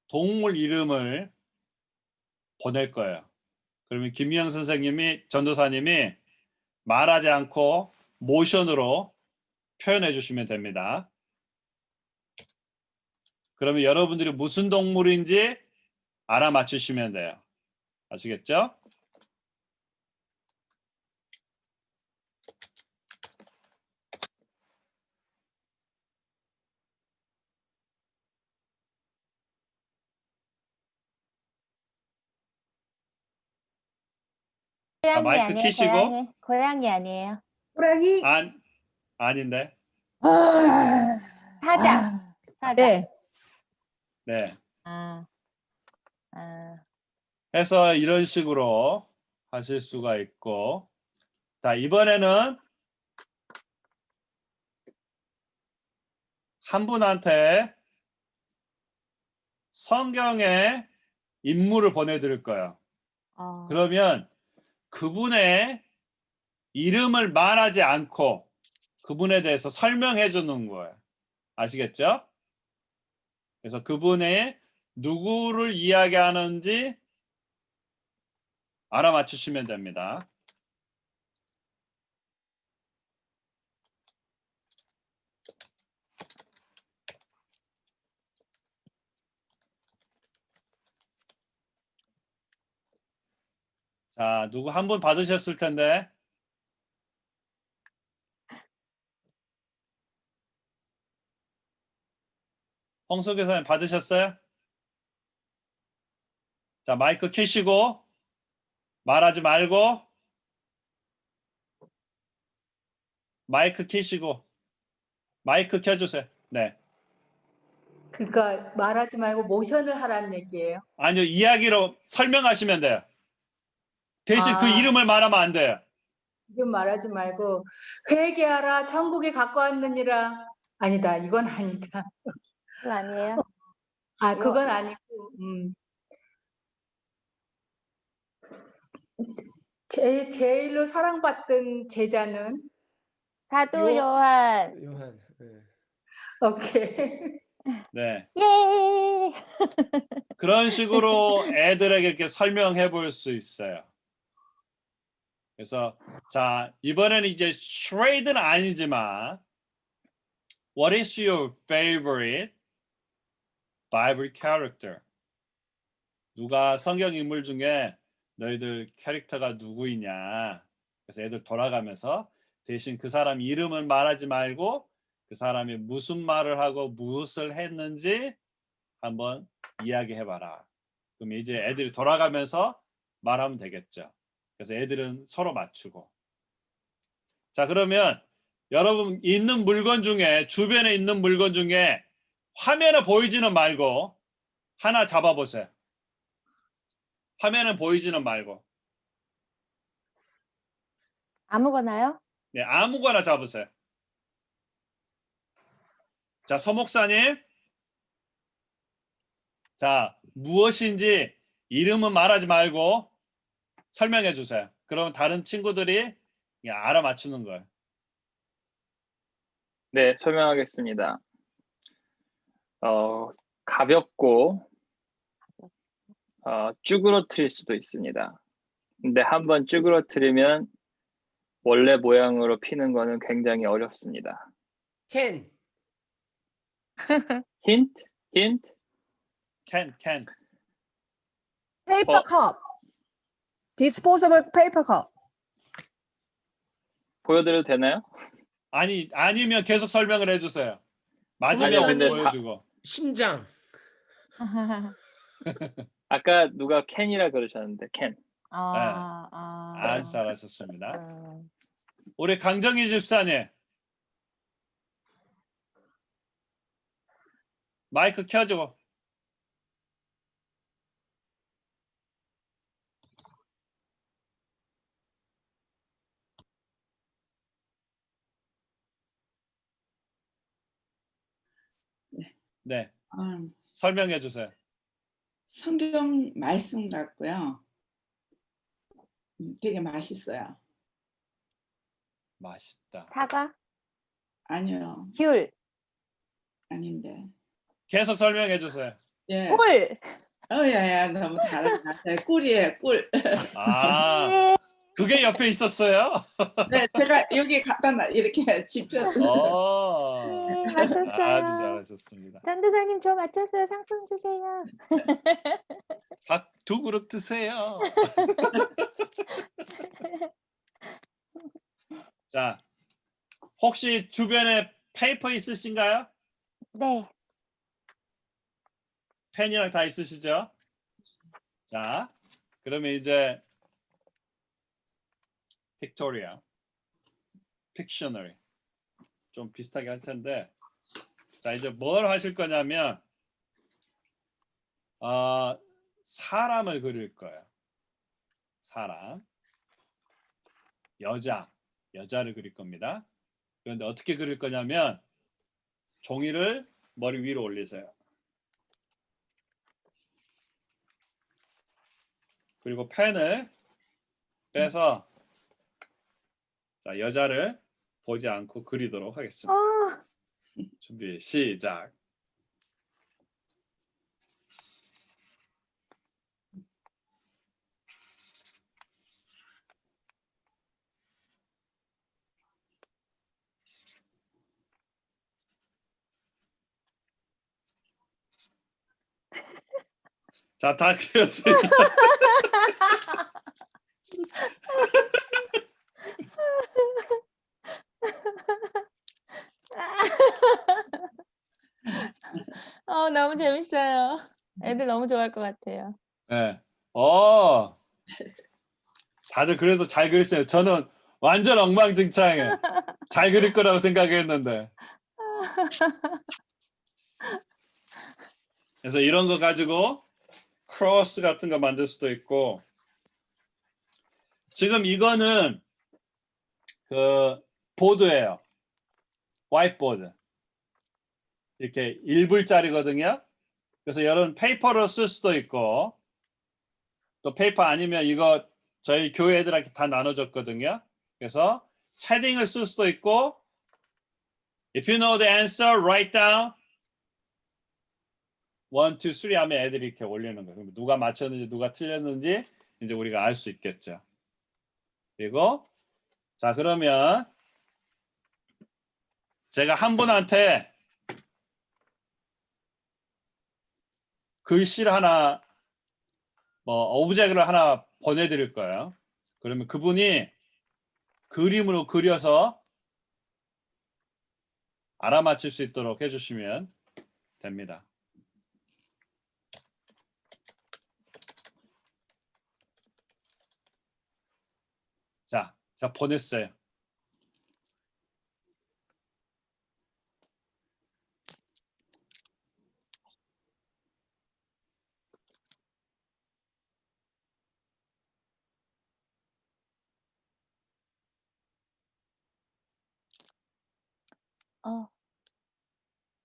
동물 이름을 보낼 거예요. 그러면 김미영 선생님이, 전도사님이 말하지 않고 모션으로 표현해 주시면 됩니다. 그러면 여러분들이 무슨 동물인지 알아맞추시면 돼요. 아시겠죠? 고양이 마이크 아니에요? 키시고. 고양이 아니에요? 호랑이. 아닌데. 사자. 사자. 네. 네. 아. 해서 이런 식으로 하실 수가 있고. 자, 이번에는 한 분한테 성경의 인물을 보내드릴 거예요. 그러면 그분의 이름을 말하지 않고 그분에 대해서 설명해 주는 거예요. 아시겠죠? 그래서 그분의 누구를 이야기하는지 알아맞추시면 됩니다. 자, 누구 한 분 받으셨을 텐데. 홍수 교사님 받으셨어요? 자, 마이크 켜시고 말하지 말고 마이크 켜시고 마이크 켜주세요. 네. 그러니까 말하지 말고 모션을 하라는 얘기예요. 아니요, 이야기로 설명하시면 돼요. 대신 그 아. 이름을 말하면 안 돼요. 지금 말하지 말고 회개하라 천국에 갖고 왔느니라. 아니다, 이건 아니다. 그거 아니에요? 그건 아니고 제일로 사랑받던 제자는 사도 요한. 요한. 네. 오케이. 네. 예. 그런 식으로 애들에게 이렇게 설명해 볼 수 있어요. 그래서 자, 이번에는 이제 슈레이드는 아니지만 What is your favorite Bible character? 누가 성경 인물 중에 너희들 캐릭터가 누구이냐? 그래서 애들 돌아가면서 대신 그 사람 이름을 말하지 말고 그 사람이 무슨 말을 하고 무엇을 했는지 한번 이야기해봐라. 그럼 이제 애들이 돌아가면서 말하면 되겠죠. 그래서 애들은 서로 맞추고. 자, 그러면 여러분 있는 물건 중에 주변에 있는 물건 중에 화면에 보이지는 말고 하나 잡아보세요. 화면에 보이지는 말고. 아무거나요? 네, 아무거나 잡으세요. 자, 서 목사님. 자, 무엇인지 이름은 말하지 말고 설명해 주세요. 그러면 다른 친구들이 그냥 알아맞추는 거예요. 네, 설명하겠습니다. 가볍고 쭈그러뜨릴 수도 있습니다. 근데 한번 쭈그러뜨리면 원래 모양으로 피는 거는 굉장히 어렵습니다. 캔. 힌트? 힌트? 캔. 페이퍼 컵. 디스포저블 페이퍼 컵. 보여드려도 되나요? 아니면 계속 설명을 해주세요. 맞으면 아니요, 근데 보여주고. 심장. 아까 누가 캔이라 그러셨는데 캔. 아주 잘하셨습니다. 아. 우리 강정희 집사님. 마이크 켜줘. 네. 설명해 주세요. 성경 말씀 같고요. 되게 맛있어요. 맛있다. 사과? 아니요, 귤? 아닌데. 계속 설명해 주세요. 예. 꿀? 야야, 너무 다르다. 꿀이에요, 꿀. 아, 그게 옆에 있었어요? 네, 제가 여기 갖다 이렇게 집혀. 네, 맞췄어요. 아주 잘하셨습니다. 전도사님 저 맞췄어요. 상품 주세요. 밥 두 그릇 드세요. 자, 혹시 주변에 페이퍼 있으신가요? 네. 펜이랑 다 있으시죠? 자, 그러면 이제 픽토리아, 픽셔너리 좀 비슷하게 할 텐데, 자 이제 뭘 하실 거냐면 사람을 그릴 거예요. 사람, 여자를 그릴 겁니다. 그런데 어떻게 그릴 거냐면 종이를 머리 위로 올리세요. 그리고 펜을 빼서 자, 여자를 보지 않고 그리도록 하겠습니다. 준비 시작. 자, 다 그렸습니다. 너무 재밌어요. 애들 너무 좋아할 것 같아요. 네. 다들 그래도 잘 그렸어요. 저는 완전 엉망진창이에요. 잘 그릴 거라고 생각했는데. 그래서 이런 거 가지고 크로스 같은 거 만들 수도 있고, 지금 이거는 그 보드예요. 화이트보드. 이렇게 1불짜리거든요. 그래서 여러분 페이퍼로 쓸 수도 있고, 또 페이퍼 아니면 이거 저희 교회 애들한테 다 나눠줬거든요. 그래서 패딩을 쓸 수도 있고, if you know the answer, write down 1, 2, 3 하면 애들이 이렇게 올리는 거예요. 그럼 누가 맞췄는지 누가 틀렸는지 이제 우리가 알 수 있겠죠. 그리고 자, 그러면 제가 한 분한테 글씨를 하나, 오브젝트를 하나 보내드릴 거예요. 그러면 그분이 그림으로 그려서 알아맞힐 수 있도록 해주시면 됩니다. 자, 보냈어요.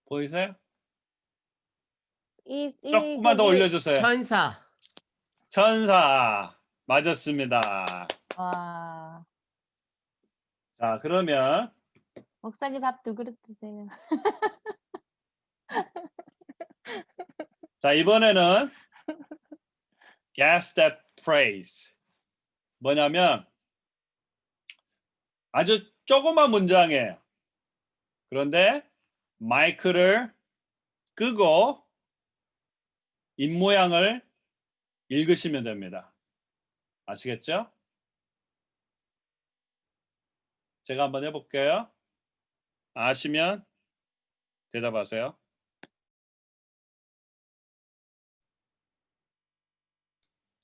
보이세요? 조금만 더 올려주세요. 천사. 천사 맞았습니다. 와, 자, 그러면 목사님 밥 2그릇 드세요. 자, 이번에는 Gas That Praise. 뭐냐면 아주 조그만 문장이에요. 그런데 마이크를 끄고 입모양을 읽으시면 됩니다. 아시겠죠? 제가 한번 해볼게요. 아시면 대답하세요.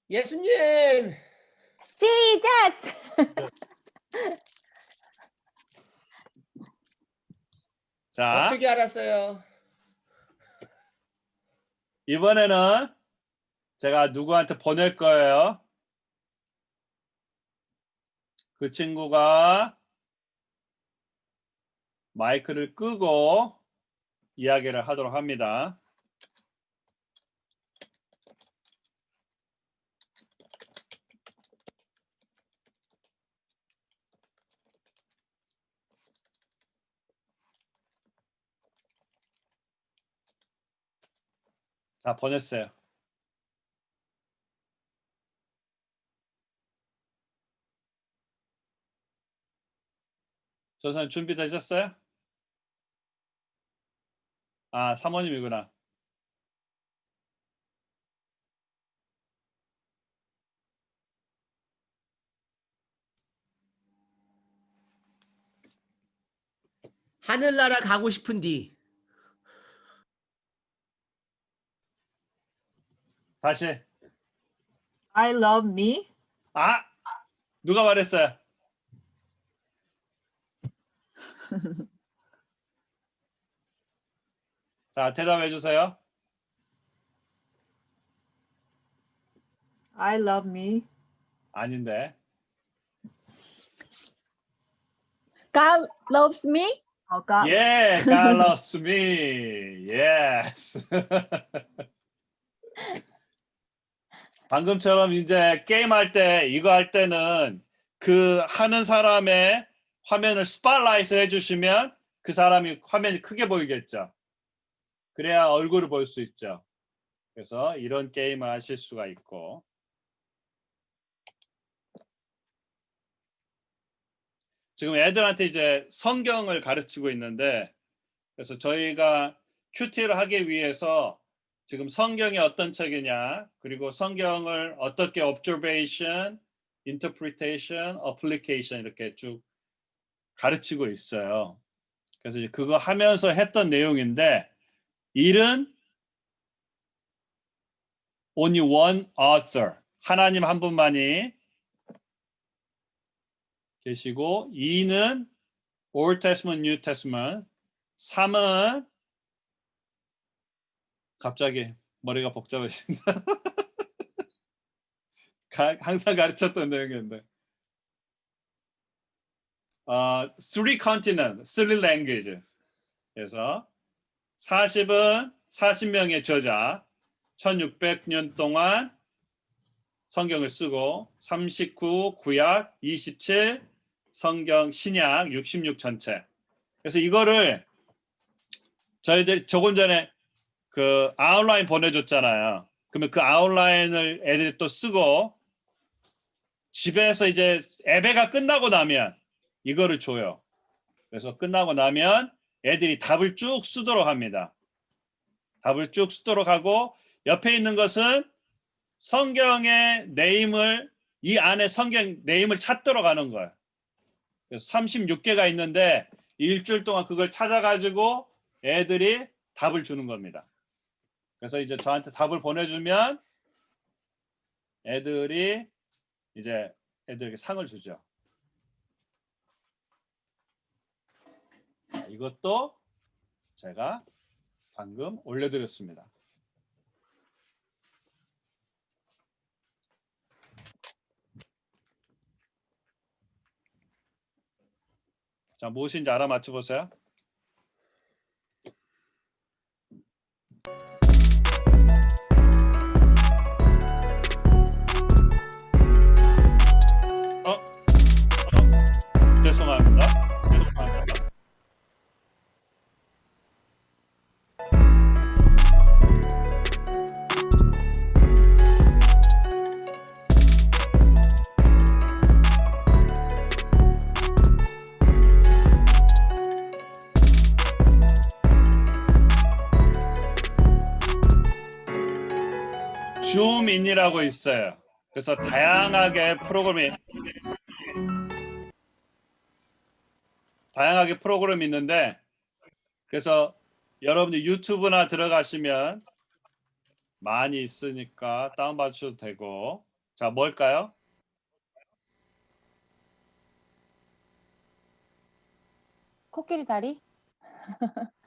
예수님. Jesus! 자, 어떻게 알았어요? 이번에는 제가 누구한테 보낼 거예요. 그 친구가 마이크를 끄고 이야기를 하도록 합니다. 자, 보냈어요. 조선 준비되셨어요? 아, 사모님이구나. 하늘나라 가고 싶은디. 다시. I love me. 아, 누가 말했어요? 자, 대답해 주세요. I love me. 아닌데. God loves me? God. 예, God loves me. Yes. 방금처럼 이제 게임할 때 이거 할 때는 그 하는 사람의 화면을 스팟라이트 해주시면 그 사람이 화면이 크게 보이겠죠. 그래야 얼굴을 볼 수 있죠. 그래서 이런 게임을 하실 수가 있고. 지금 애들한테 이제 성경을 가르치고 있는데, 그래서 저희가 큐티를 하기 위해서 지금 성경이 어떤 책이냐, 그리고 성경을 어떻게 observation, interpretation, application 이렇게 쭉 가르치고 있어요. 그래서 이제 그거 하면서 했던 내용인데, 일은 only one author, 하나님 한 분만이 계시고, 2는 Old Testament, New Testament, 3은 갑자기 머리가 복잡해진다. 항상 가르쳤던 내용인데. Three continents, three languages. 그래서 40은 40명의 저자, 1600년 동안 성경을 쓰고 39 구약, 27 성경 신약, 66 전체. 그래서 이거를 저희들 조금 전에 그 아웃라인 보내줬잖아요. 그러면 그 아웃라인을 애들이 또 쓰고 집에서 이제 예배가 끝나고 나면 이거를 줘요. 그래서 끝나고 나면 애들이 답을 쭉 쓰도록 합니다. 답을 쭉 쓰도록 하고 옆에 있는 것은 성경의 네임을 이 안에 성경 네임을 찾도록 하는 거예요. 그래서 36개가 있는데 일주일 동안 그걸 찾아가지고 애들이 답을 주는 겁니다. 그래서 이제 저한테 답을 보내주면 애들이 이제 애들에게 상을 주죠. 이것도 제가 방금 올려드렸습니다. 자, 무엇인지 알아맞혀 보세요. 죄송합니다. 죄송합니다. 줌인이라고 있어요. 그래서 다양하게 프로그램이 있는데, 그래서 여러분들 유튜브나 들어가시면 많이 있으니까 다운받으셔도 되고. 자, 뭘까요? 코끼리 다리?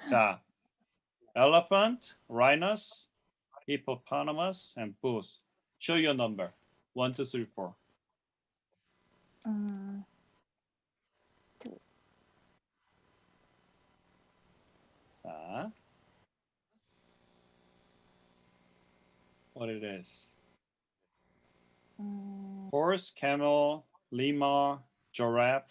자, elephant, rhinos, hippopotamus, and moose. Show your number. 1, 2, 3, 4. 자, what it is? Horse, camel, lemur, giraffe.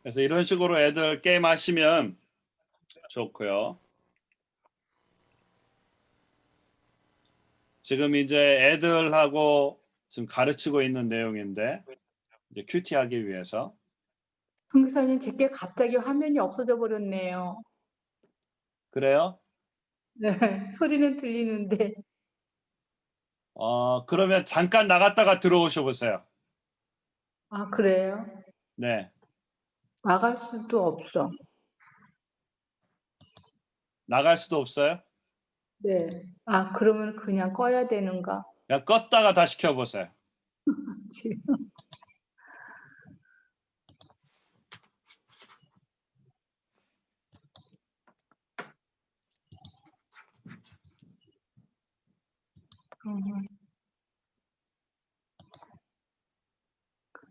그래서 이런 식으로 애들 게임 하시면 좋고요. 지금 이제 애들하고 지금 가르치고 있는 내용인데, 이제 큐티하기 위해서. 선교사님, 제게 갑자기 화면이 없어져 버렸네요. 그래요? 네, 소리는 들리는데. 그러면 잠깐 나갔다가 들어오셔 보세요. 아, 그래요? 네. 나갈 수도 없어. 나갈 수도 없어요? 네. 아, 그러면 그냥 꺼야 되는가? 그냥 껐다가 다시 켜보세요. 지금.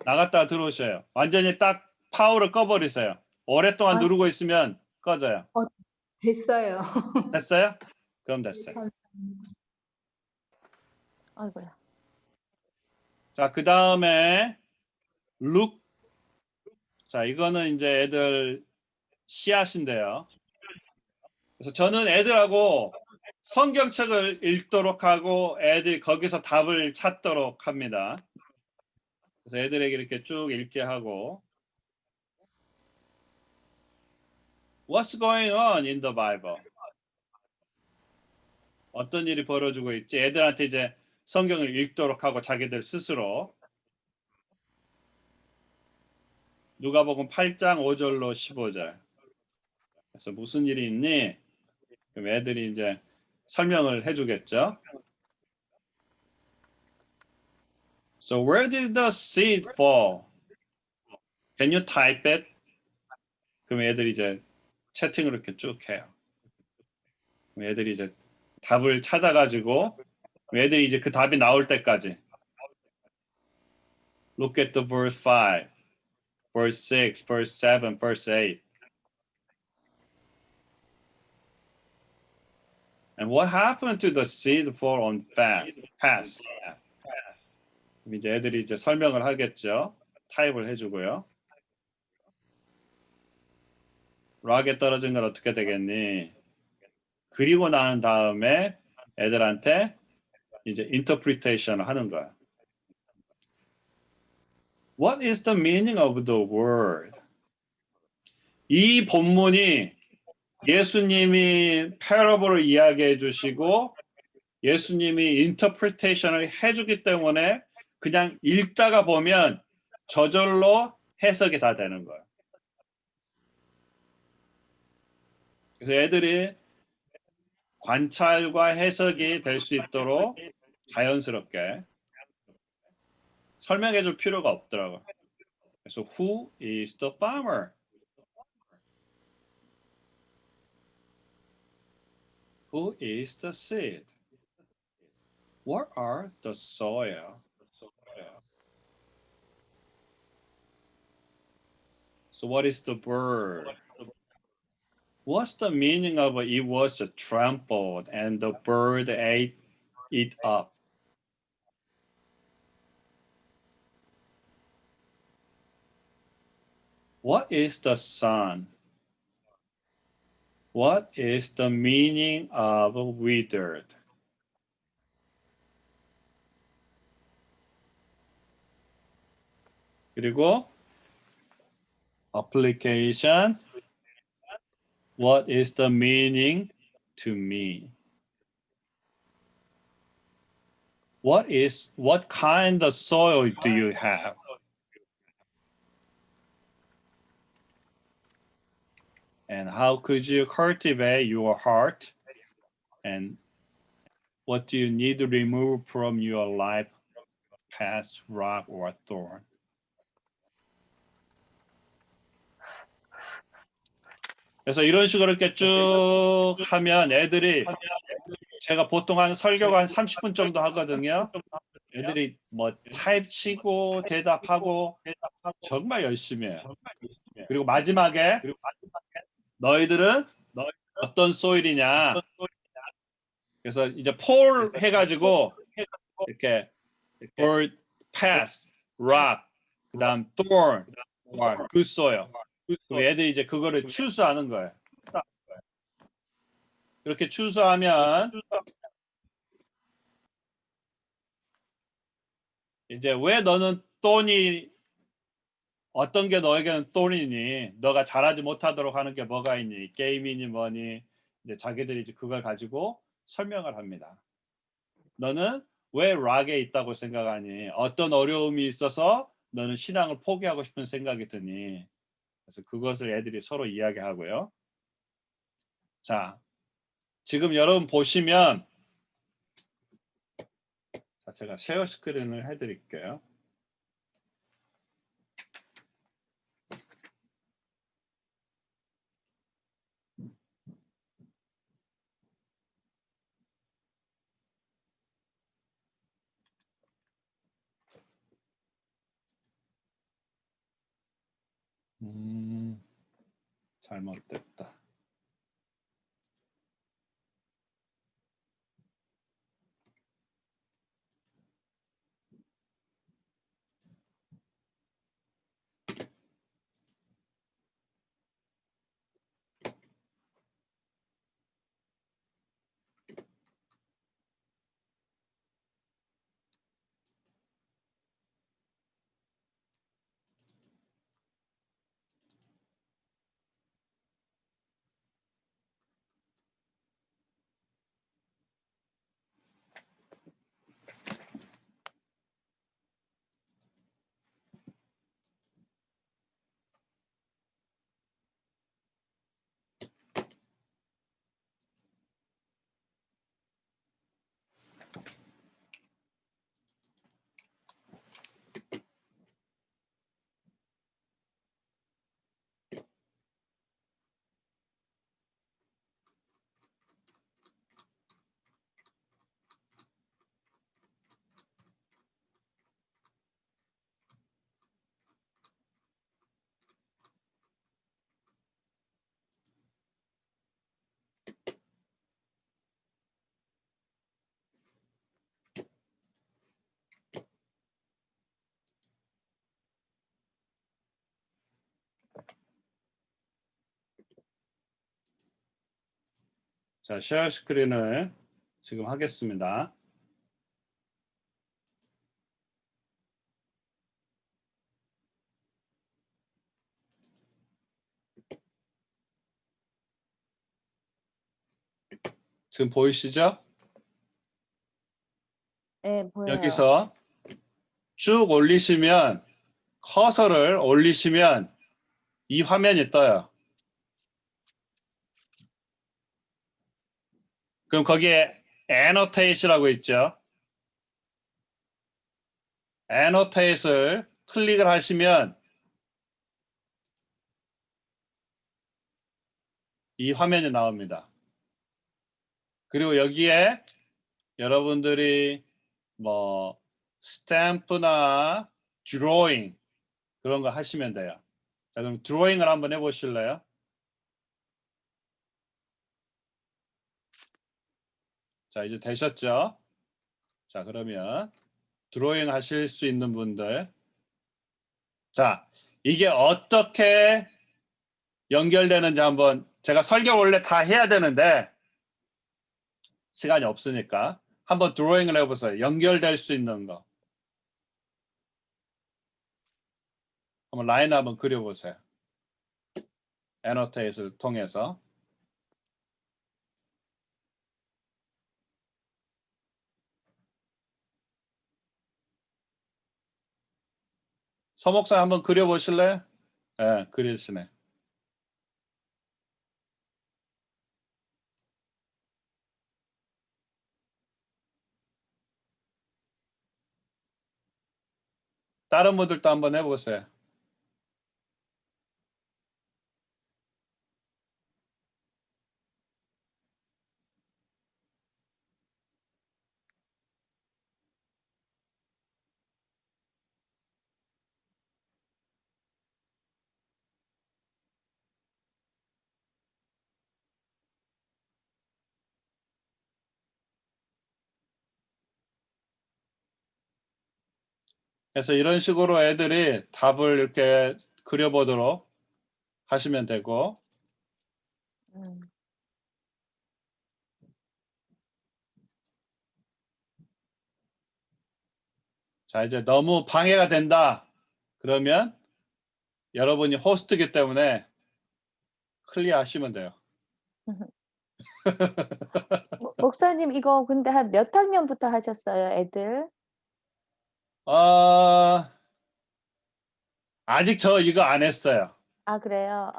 나갔다가 들어오셔요. 완전히 딱 파워를 꺼버리세요. 오랫동안 누르고 있으면 꺼져요. 됐어요. 됐어요? 그럼 됐어요. 아이고야. 자, 그 다음에 look. 자, 이거는 이제 애들 씨앗인데요. 그래서 저는 애들하고 성경책을 읽도록 하고 애들이 거기서 답을 찾도록 합니다. 그래서 애들에게 이렇게 쭉 읽게 하고, What's going on in the Bible? 어떤 일이 벌어지고 있지? 애들한테 이제 성경을 읽도록 하고 자기들 스스로. 누가복음 8장 5절로 15절. 그래서 무슨 일이 있니? 그럼 애들이 이제 설명을 해주겠죠. So where did the seed fall? Can you type it? 그럼 애들이 이제 채팅을 이렇게 쭉 해요. 그럼 애들이 이제 답을 찾아가지고 애들이 이제 그 답이 나올 때까지. Look at the verse 5, verse 6, verse 7, verse 8. And what happened to the seed fall on pass? 그럼 이제 애들이 이제 설명을 하겠죠. 타입을 해주고요. 락에 떨어진 건 어떻게 되겠니? 그리고 난 다음에 애들한테 이제 인터프리테이션을 하는 거야. What is the meaning of the word? 이 본문이 예수님이 패러블을 이야기해 주시고 예수님이 인터프리테이션을 해주기 때문에 그냥 읽다가 보면 저절로 해석이 다 되는 거예요. 그래서 애들이 관찰과 해석이 될 수 있도록 자연스럽게 설명해 줄 필요가 없더라고요. 그래서 who is the farmer? Who is the seed? What are the soil? So what is the bird? What's the meaning of it was trampled and the bird ate it up? What is the sun? What is the meaning of withered? 그리고 application. What is the meaning to me? What kind of soil do you have? And how could you cultivate your heart? And what do you need to remove from your life, past rock or thorn? 그래서 이런 식으로 이렇게 쭉 하면 애들이 제가 보통 한 설교가 한 30분 정도 하거든요. 애들이 뭐 타입 치고 대답하고 정말 열심히 해요. 그리고 마지막에 너희들은 어떤 소일이냐. 그래서 이제 폴 해가지고 이렇게 bird, pass, rock, 그다음 thorn, or good soil. 그럼 애들이 이제 그거를 추수하는 거예요. 그렇게 추수하면 이제 왜 너는 thorn이 어떤 게 너에게는 thorn이니? 너가 잘하지 못하도록 하는 게 뭐가 있니? 게임이니 뭐니? 이제 자기들이 이제 그걸 가지고 설명을 합니다. 너는 왜 락에 있다고 생각하니? 어떤 어려움이 있어서 너는 신앙을 포기하고 싶은 생각이 드니? 그래서 그것을 애들이 서로 이야기하고요. 자, 지금 여러분 보시면 제가 쉐어 스크린을 해드릴게요. 잘못됐다. 자, 쉐어 스크린을 지금 하겠습니다. 지금 보이시죠? 네, 보여요. 여기서 쭉 올리시면 커서를 올리시면 이 화면이 떠요. 그럼 거기에 annotate이라고 있죠. annotate을 클릭을 하시면 이 화면이 나옵니다. 그리고 여기에 여러분들이 뭐 스탬프나 드로잉 그런 거 하시면 돼요. 자, 그럼 드로잉을 한번 해보실래요? 자, 이제 되셨죠? 자, 그러면 드로잉 하실 수 있는 분들. 자, 이게 어떻게 연결되는지 한번 제가 설교 원래 다 해야 되는데 시간이 없으니까 한번 드로잉을 해보세요. 연결될 수 있는 거. 한번 라인 한번 그려보세요. 애노테이트를 통해서. 서목사 한번 그려보실래요? 네, 그리시네. 다른 분들도 한번 해보세요. 그래서 이런 식으로 애들이 답을 이렇게 그려보도록 하시면 되고, 자, 이제 너무 방해가 된다. 그러면 여러분이 호스트이기 때문에 클리어 하시면 돼요. 목사님 이거 근데 한 몇 학년부터 하셨어요, 애들? 아직 저 이거 안 했어요. 아, 그래요?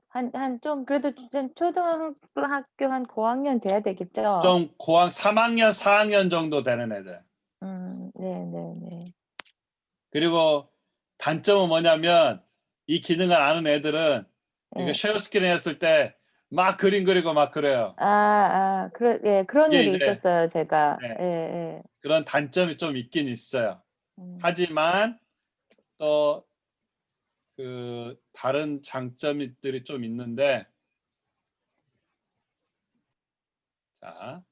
한 좀 그래도 초등학교 한 고학년 돼야 되겠죠? 좀 고학 3학년, 4학년 정도 되는 애들. 네. 그리고 단점은 뭐냐면 이 기능을 아는 애들은 이거 네. 쉐어 스크린 했을 때 막 그림 그리고 막 그래요. 그런 이게 일이 이제 있었어요, 제가. 네. 예. 그런 단점이 좀 있긴 있어요. 하지만 또 그 다른 장점들이 좀 있는데, 자,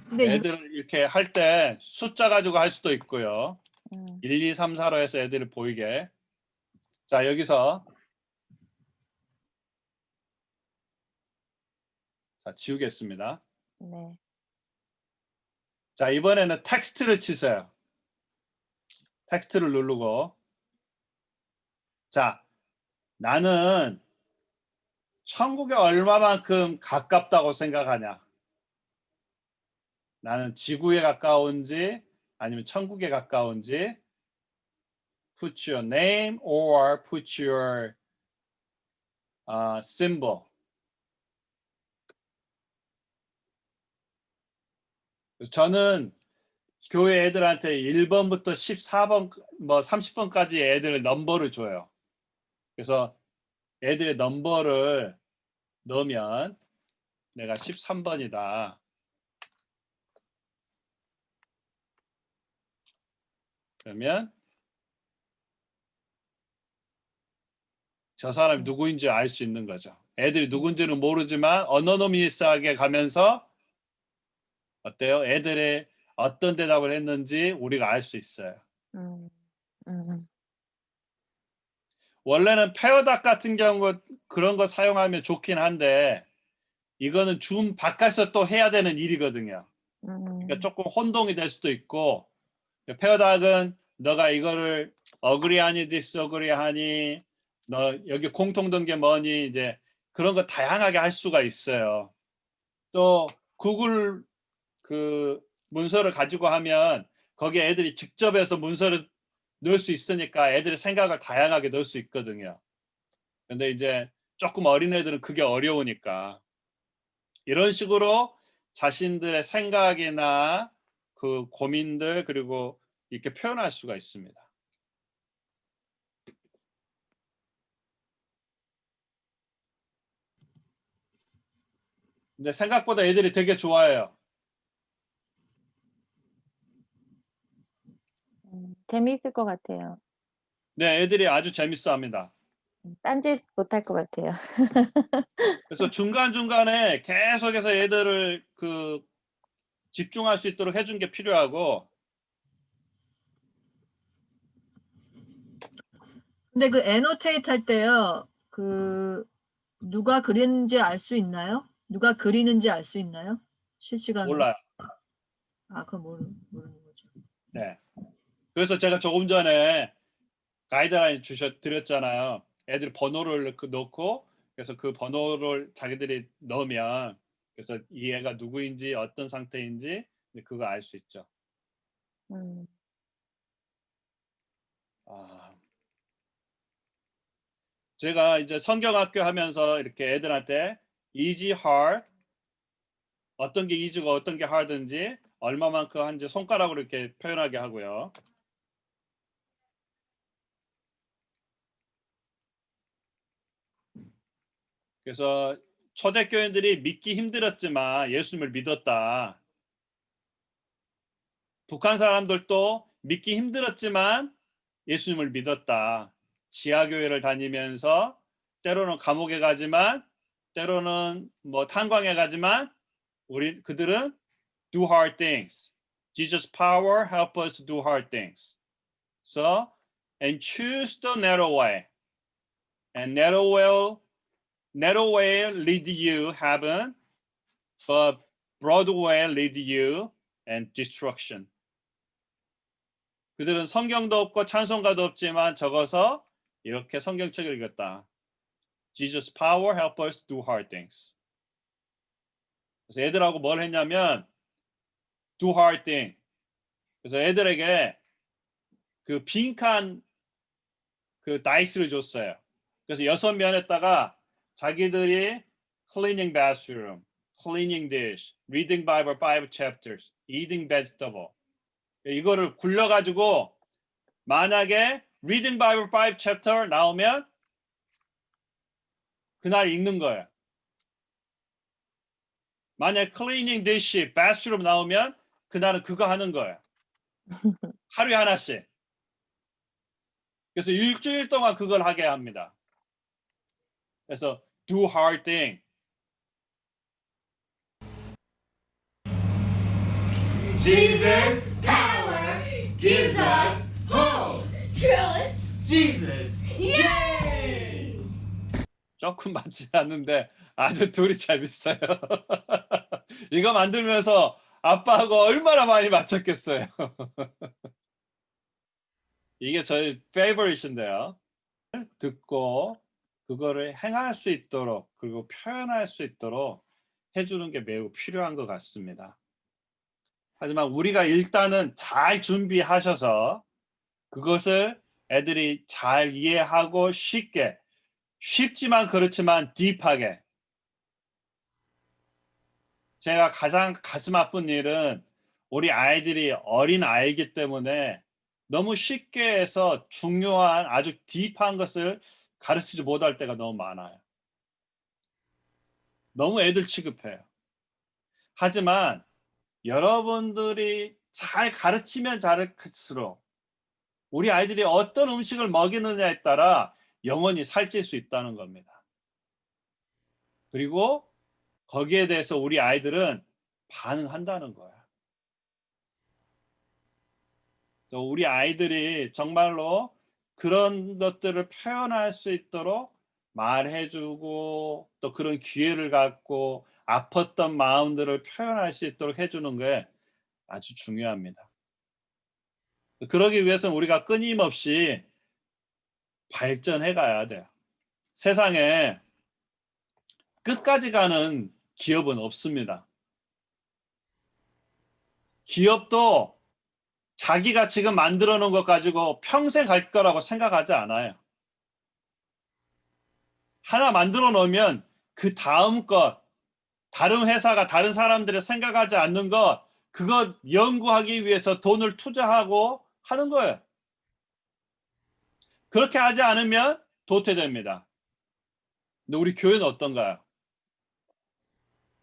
근데 애들을 이렇게 할 때 숫자 가지고 할 수도 있고요. 1, 2, 3, 4로 해서 애들을 보이게. 자, 여기서 자, 지우겠습니다. 네. 자, 이번에는 텍스트를 치세요. 텍스트를 누르고, 자, 나는 천국에 얼마만큼 가깝다고 생각하냐? 나는 지구에 가까운지 아니면 천국에 가까운지. Put your name or put your symbol. 저는 교회 애들한테 1번부터 14번, 뭐 30번까지 애들 넘버를 줘요. 그래서 애들의 넘버를 넣으면 내가 13번이다. 그러면 저 사람이 누구인지 알 수 있는 거죠. 애들이 누군지는 모르지만 어노니머스하게 가면서 어때요? 애들의 어떤 대답을 했는지 우리가 알 수 있어요. 원래는 페어닥 같은 경우 그런 거 사용하면 좋긴 한데 이거는 줌 바깥에서 또 해야 되는 일이거든요. 그러니까 조금 혼동이 될 수도 있고, 페어닥은 너가 이거를 어그리하니 디스어그리하니 너 여기 공통된 게 뭐니 이제 그런 거 다양하게 할 수가 있어요. 또 구글 그 문서를 가지고 하면 거기에 애들이 직접 해서 문서를 넣을 수 있으니까 애들의 생각을 다양하게 넣을 수 있거든요. 근데 이제 조금 어린 애들은 그게 어려우니까 이런 식으로 자신들의 생각이나 그 고민들 그리고 이렇게 표현할 수가 있습니다. 근데 생각보다 애들이 되게 좋아해요. 재미있을 것 같아요. 네, 애들이 아주 재밌어합니다. 딴짓 못할 것 같아요. 그래서 중간중간에 계속해서 애들을 그 집중할 수 있도록 해준 게 필요하고. 근데 그 애노테이트 할 때요, 그 누가 그리는지 알 수 있나요? 누가 그리는지 알 수 있나요? 실시간으로? 몰라요. 아, 그건 모르는 거죠. 네. 그래서 제가 조금 전에 가이드라인 드렸잖아요. 애들 번호를 넣고 그래서 그 번호를 자기들이 넣으면 그래서 이 애가 누구인지 어떤 상태인지 그거 알 수 있죠. 제가 이제 성경학교 하면서 이렇게 애들한테 easy, hard 어떤 게 easy고 어떤 게 hard인지 얼마만큼 한지 손가락으로 이렇게 표현하게 하고요. 그래서 초대교인들이 믿기 힘들었지만 예수님을 믿었다. 북한 사람들도 믿기 힘들었지만 예수님을 믿었다. 지하교회를 다니면서 때로는 감옥에 가지만 때로는 뭐 탄광에 가지만 그들은 do hard things. Jesus' power help us do hard things. So and choose the narrow way. And narrow way lead you heaven, but broad way lead you and destruction. 그들은 성경도 없고 찬송가도 없지만 적어서 이렇게 성경책을 읽었다. Jesus' power help us do hard things. 그래서 애들하고 뭘 했냐면 do hard thing. 그래서 애들에게 그 빈칸 그 다이스를 줬어요. 그래서 6면에다가 자기들이 cleaning bathroom, cleaning dish, reading Bible 5 chapters, eating vegetable 이거를 굴려가지고 만약에 reading Bible 5 chapter 나오면 그날 읽는 거예요. 만약에 cleaning dish, bathroom 나오면 그날은 그거 하는 거예요. 하루에 하나씩. 그래서 일주일 동안 그걸 하게 합니다. 그래서 do hard thing. Jesus' power gives us hope. Trust Jesus. Yay! 조금 맞지 않는데 아주 둘이 재밌어요. 이거 만들면서 아빠하고 얼마나 많이 맞췄겠어요. 이게 저희 favorite인데요. 듣고 그거를 행할 수 있도록 그리고 표현할 수 있도록 해주는 게 매우 필요한 것 같습니다. 하지만 우리가 일단은 잘 준비하셔서 그것을 애들이 잘 이해하고 쉽지만 그렇지만 딥하게. 제가 가장 가슴 아픈 일은 우리 아이들이 어린 아이이기 때문에 너무 쉽게 해서 중요한 아주 딥한 것을 가르치지 못할 때가 너무 많아요. 너무 애들 취급해요. 하지만 여러분들이 잘 가르치면 잘할수록 우리 아이들이 어떤 음식을 먹이느냐에 따라 영원히 살찔 수 있다는 겁니다. 그리고 거기에 대해서 우리 아이들은 반응한다는 거야. 우리 아이들이 정말로 그런 것들을 표현할 수 있도록 말해주고 또 그런 기회를 갖고 아팠던 마음들을 표현할 수 있도록 해주는 게 아주 중요합니다. 그러기 위해서는 우리가 끊임없이 발전해 가야 돼요. 세상에 끝까지 가는 기업은 없습니다. 기업도 자기가 지금 만들어 놓은 것 가지고 평생 갈 거라고 생각하지 않아요. 하나 만들어 놓으면 그 다음 것, 다른 회사가 다른 사람들이 생각하지 않는 것, 그거 연구하기 위해서 돈을 투자하고 하는 거예요. 그렇게 하지 않으면 도태됩니다. 근데 우리 교회는 어떤가요?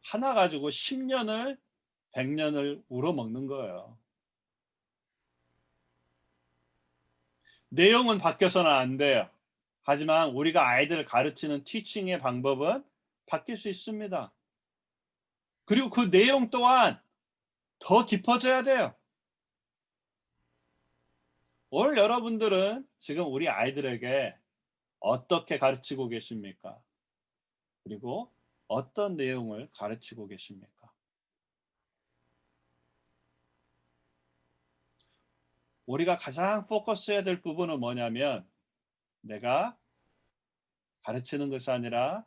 하나 가지고 10년을 100년을 우러먹는 거예요. 내용은 바뀌어서는 안 돼요. 하지만 우리가 아이들을 가르치는 티칭의 방법은 바뀔 수 있습니다. 그리고 그 내용 또한 더 깊어져야 돼요. 오늘 여러분들은 지금 우리 아이들에게 어떻게 가르치고 계십니까? 그리고 어떤 내용을 가르치고 계십니까? 우리가 가장 포커스해야 될 부분은 뭐냐면 내가 가르치는 것이 아니라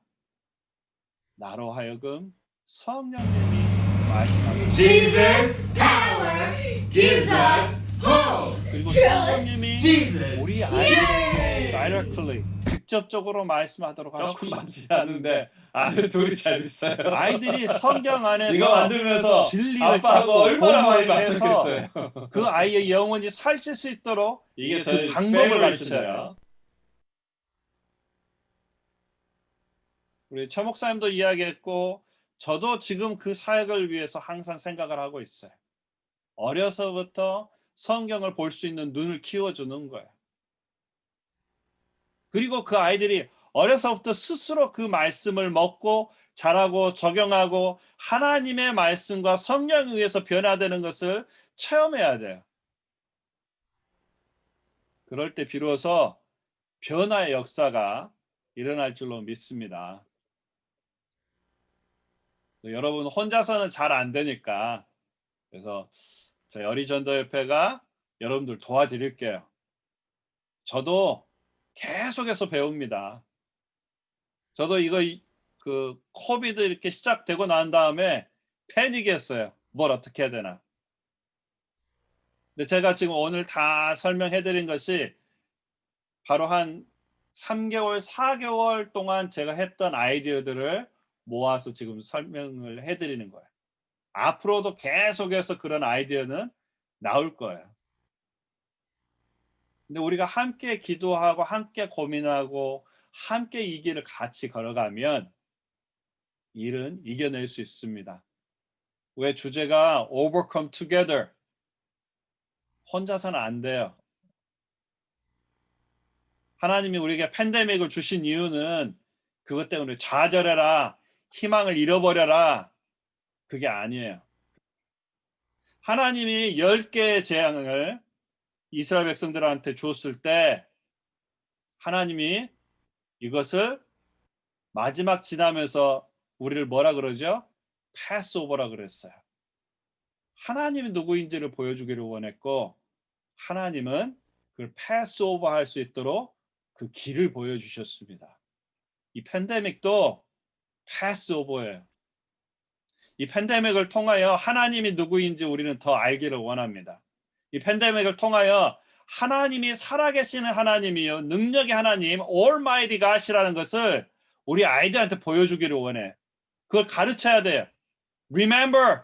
나로 하여금 성령님이 말씀하고 Jesus power gives us hope. 그리고 Trust 성령님이 Jesus. 우리 아이들에게 directly 직접적으로 말씀하도록 하시고 맞지 않은데 아주 둘이 잘 있어요. 아이들이 성경 안에서 이거 만들면서 진리를 아빠하고 찾고 얼마나 많이 본문에서 맞췄겠어요. 그 아이의 영혼이 살칠 수 있도록 이게 그 저희 방법을 페이보릿입니다. 가르쳐요. 우리 최 목사님도 이야기했고 저도 지금 그 사역을 위해서 항상 생각을 하고 있어요. 어려서부터 성경을 볼 수 있는 눈을 키워주는 거예요. 그리고 그 아이들이 어려서부터 스스로 그 말씀을 먹고 자라고 적용하고 하나님의 말씀과 성령에 의해서 변화되는 것을 체험해야 돼요. 그럴 때 비로소 변화의 역사가 일어날 줄로 믿습니다. 여러분 혼자서는 잘 안 되니까 그래서 저희 어린이전도협회가 여러분들 도와드릴게요. 저도 계속해서 배웁니다. 저도 이거 그 코비드 이렇게 시작되고 난 다음에 패닉했어요. 뭘 어떻게 해야 되나. 근데 제가 지금 오늘 다 설명해 드린 것이 바로 한 3개월, 4개월 동안 제가 했던 아이디어들을 모아서 지금 설명을 해 드리는 거예요. 앞으로도 계속해서 그런 아이디어는 나올 거예요. 근데 우리가 함께 기도하고 함께 고민하고 함께 이 길을 같이 걸어가면 일은 이겨낼 수 있습니다. 왜 주제가 overcome together. 혼자서는 안 돼요. 하나님이 우리에게 팬데믹을 주신 이유는 그것 때문에 좌절해라, 희망을 잃어버려라. 그게 아니에요. 하나님이 10개의 재앙을 이스라엘 백성들한테 줬을 때 하나님이 이것을 마지막 지나면서 우리를 뭐라 그러죠? 패스오버라 그랬어요. 하나님이 누구인지를 보여주기를 원했고 하나님은 그걸 패스오버 할 수 있도록 그 길을 보여주셨습니다. 이 팬데믹도 패스오버예요. 이 팬데믹을 통하여 하나님이 누구인지 우리는 더 알기를 원합니다. 이 팬데믹을 통하여 하나님이 살아계시는 하나님이요 능력의 하나님 Almighty God이라는 것을 우리 아이들한테 보여주기를 원해. 그걸 가르쳐야 돼요. Remember.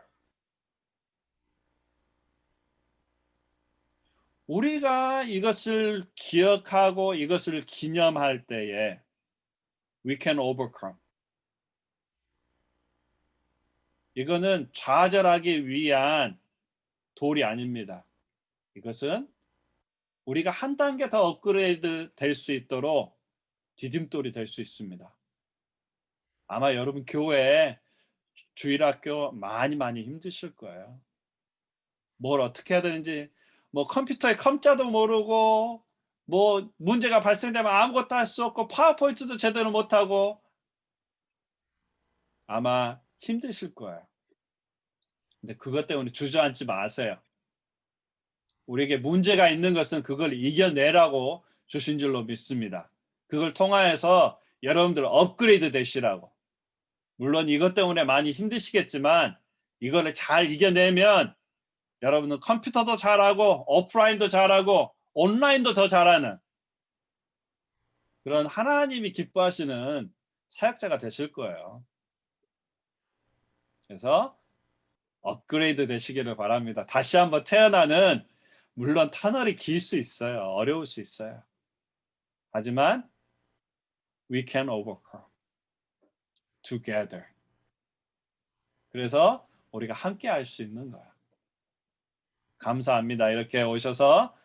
우리가 이것을 기억하고 이것을 기념할 때에 we can overcome. 이거는 좌절하기 위한 돌이 아닙니다. 이것은 우리가 한 단계 더 업그레이드 될 수 있도록 디딤돌이 될 수 있습니다. 아마 여러분 교회에 주일학교 많이 힘드실 거예요. 뭘 어떻게 해야 되는지 뭐 컴퓨터에 컴자도 모르고 뭐 문제가 발생되면 아무것도 할 수 없고 파워포인트도 제대로 못하고 아마 힘드실 거예요. 근데 그것 때문에 주저앉지 마세요. 우리에게 문제가 있는 것은 그걸 이겨내라고 주신 줄로 믿습니다. 그걸 통하여서 여러분들 업그레이드 되시라고. 물론 이것 때문에 많이 힘드시겠지만 이거를 잘 이겨내면 여러분은 컴퓨터도 잘하고 오프라인도 잘하고 온라인도 더 잘하는 그런 하나님이 기뻐하시는 사역자가 되실 거예요. 그래서 업그레이드 되시기를 바랍니다. 다시 한번 태어나는 물론 터널이 길 수 있어요. 어려울 수 있어요. 하지만 we can overcome together. 그래서 우리가 함께 할 수 있는 거야. 감사합니다. 이렇게 오셔서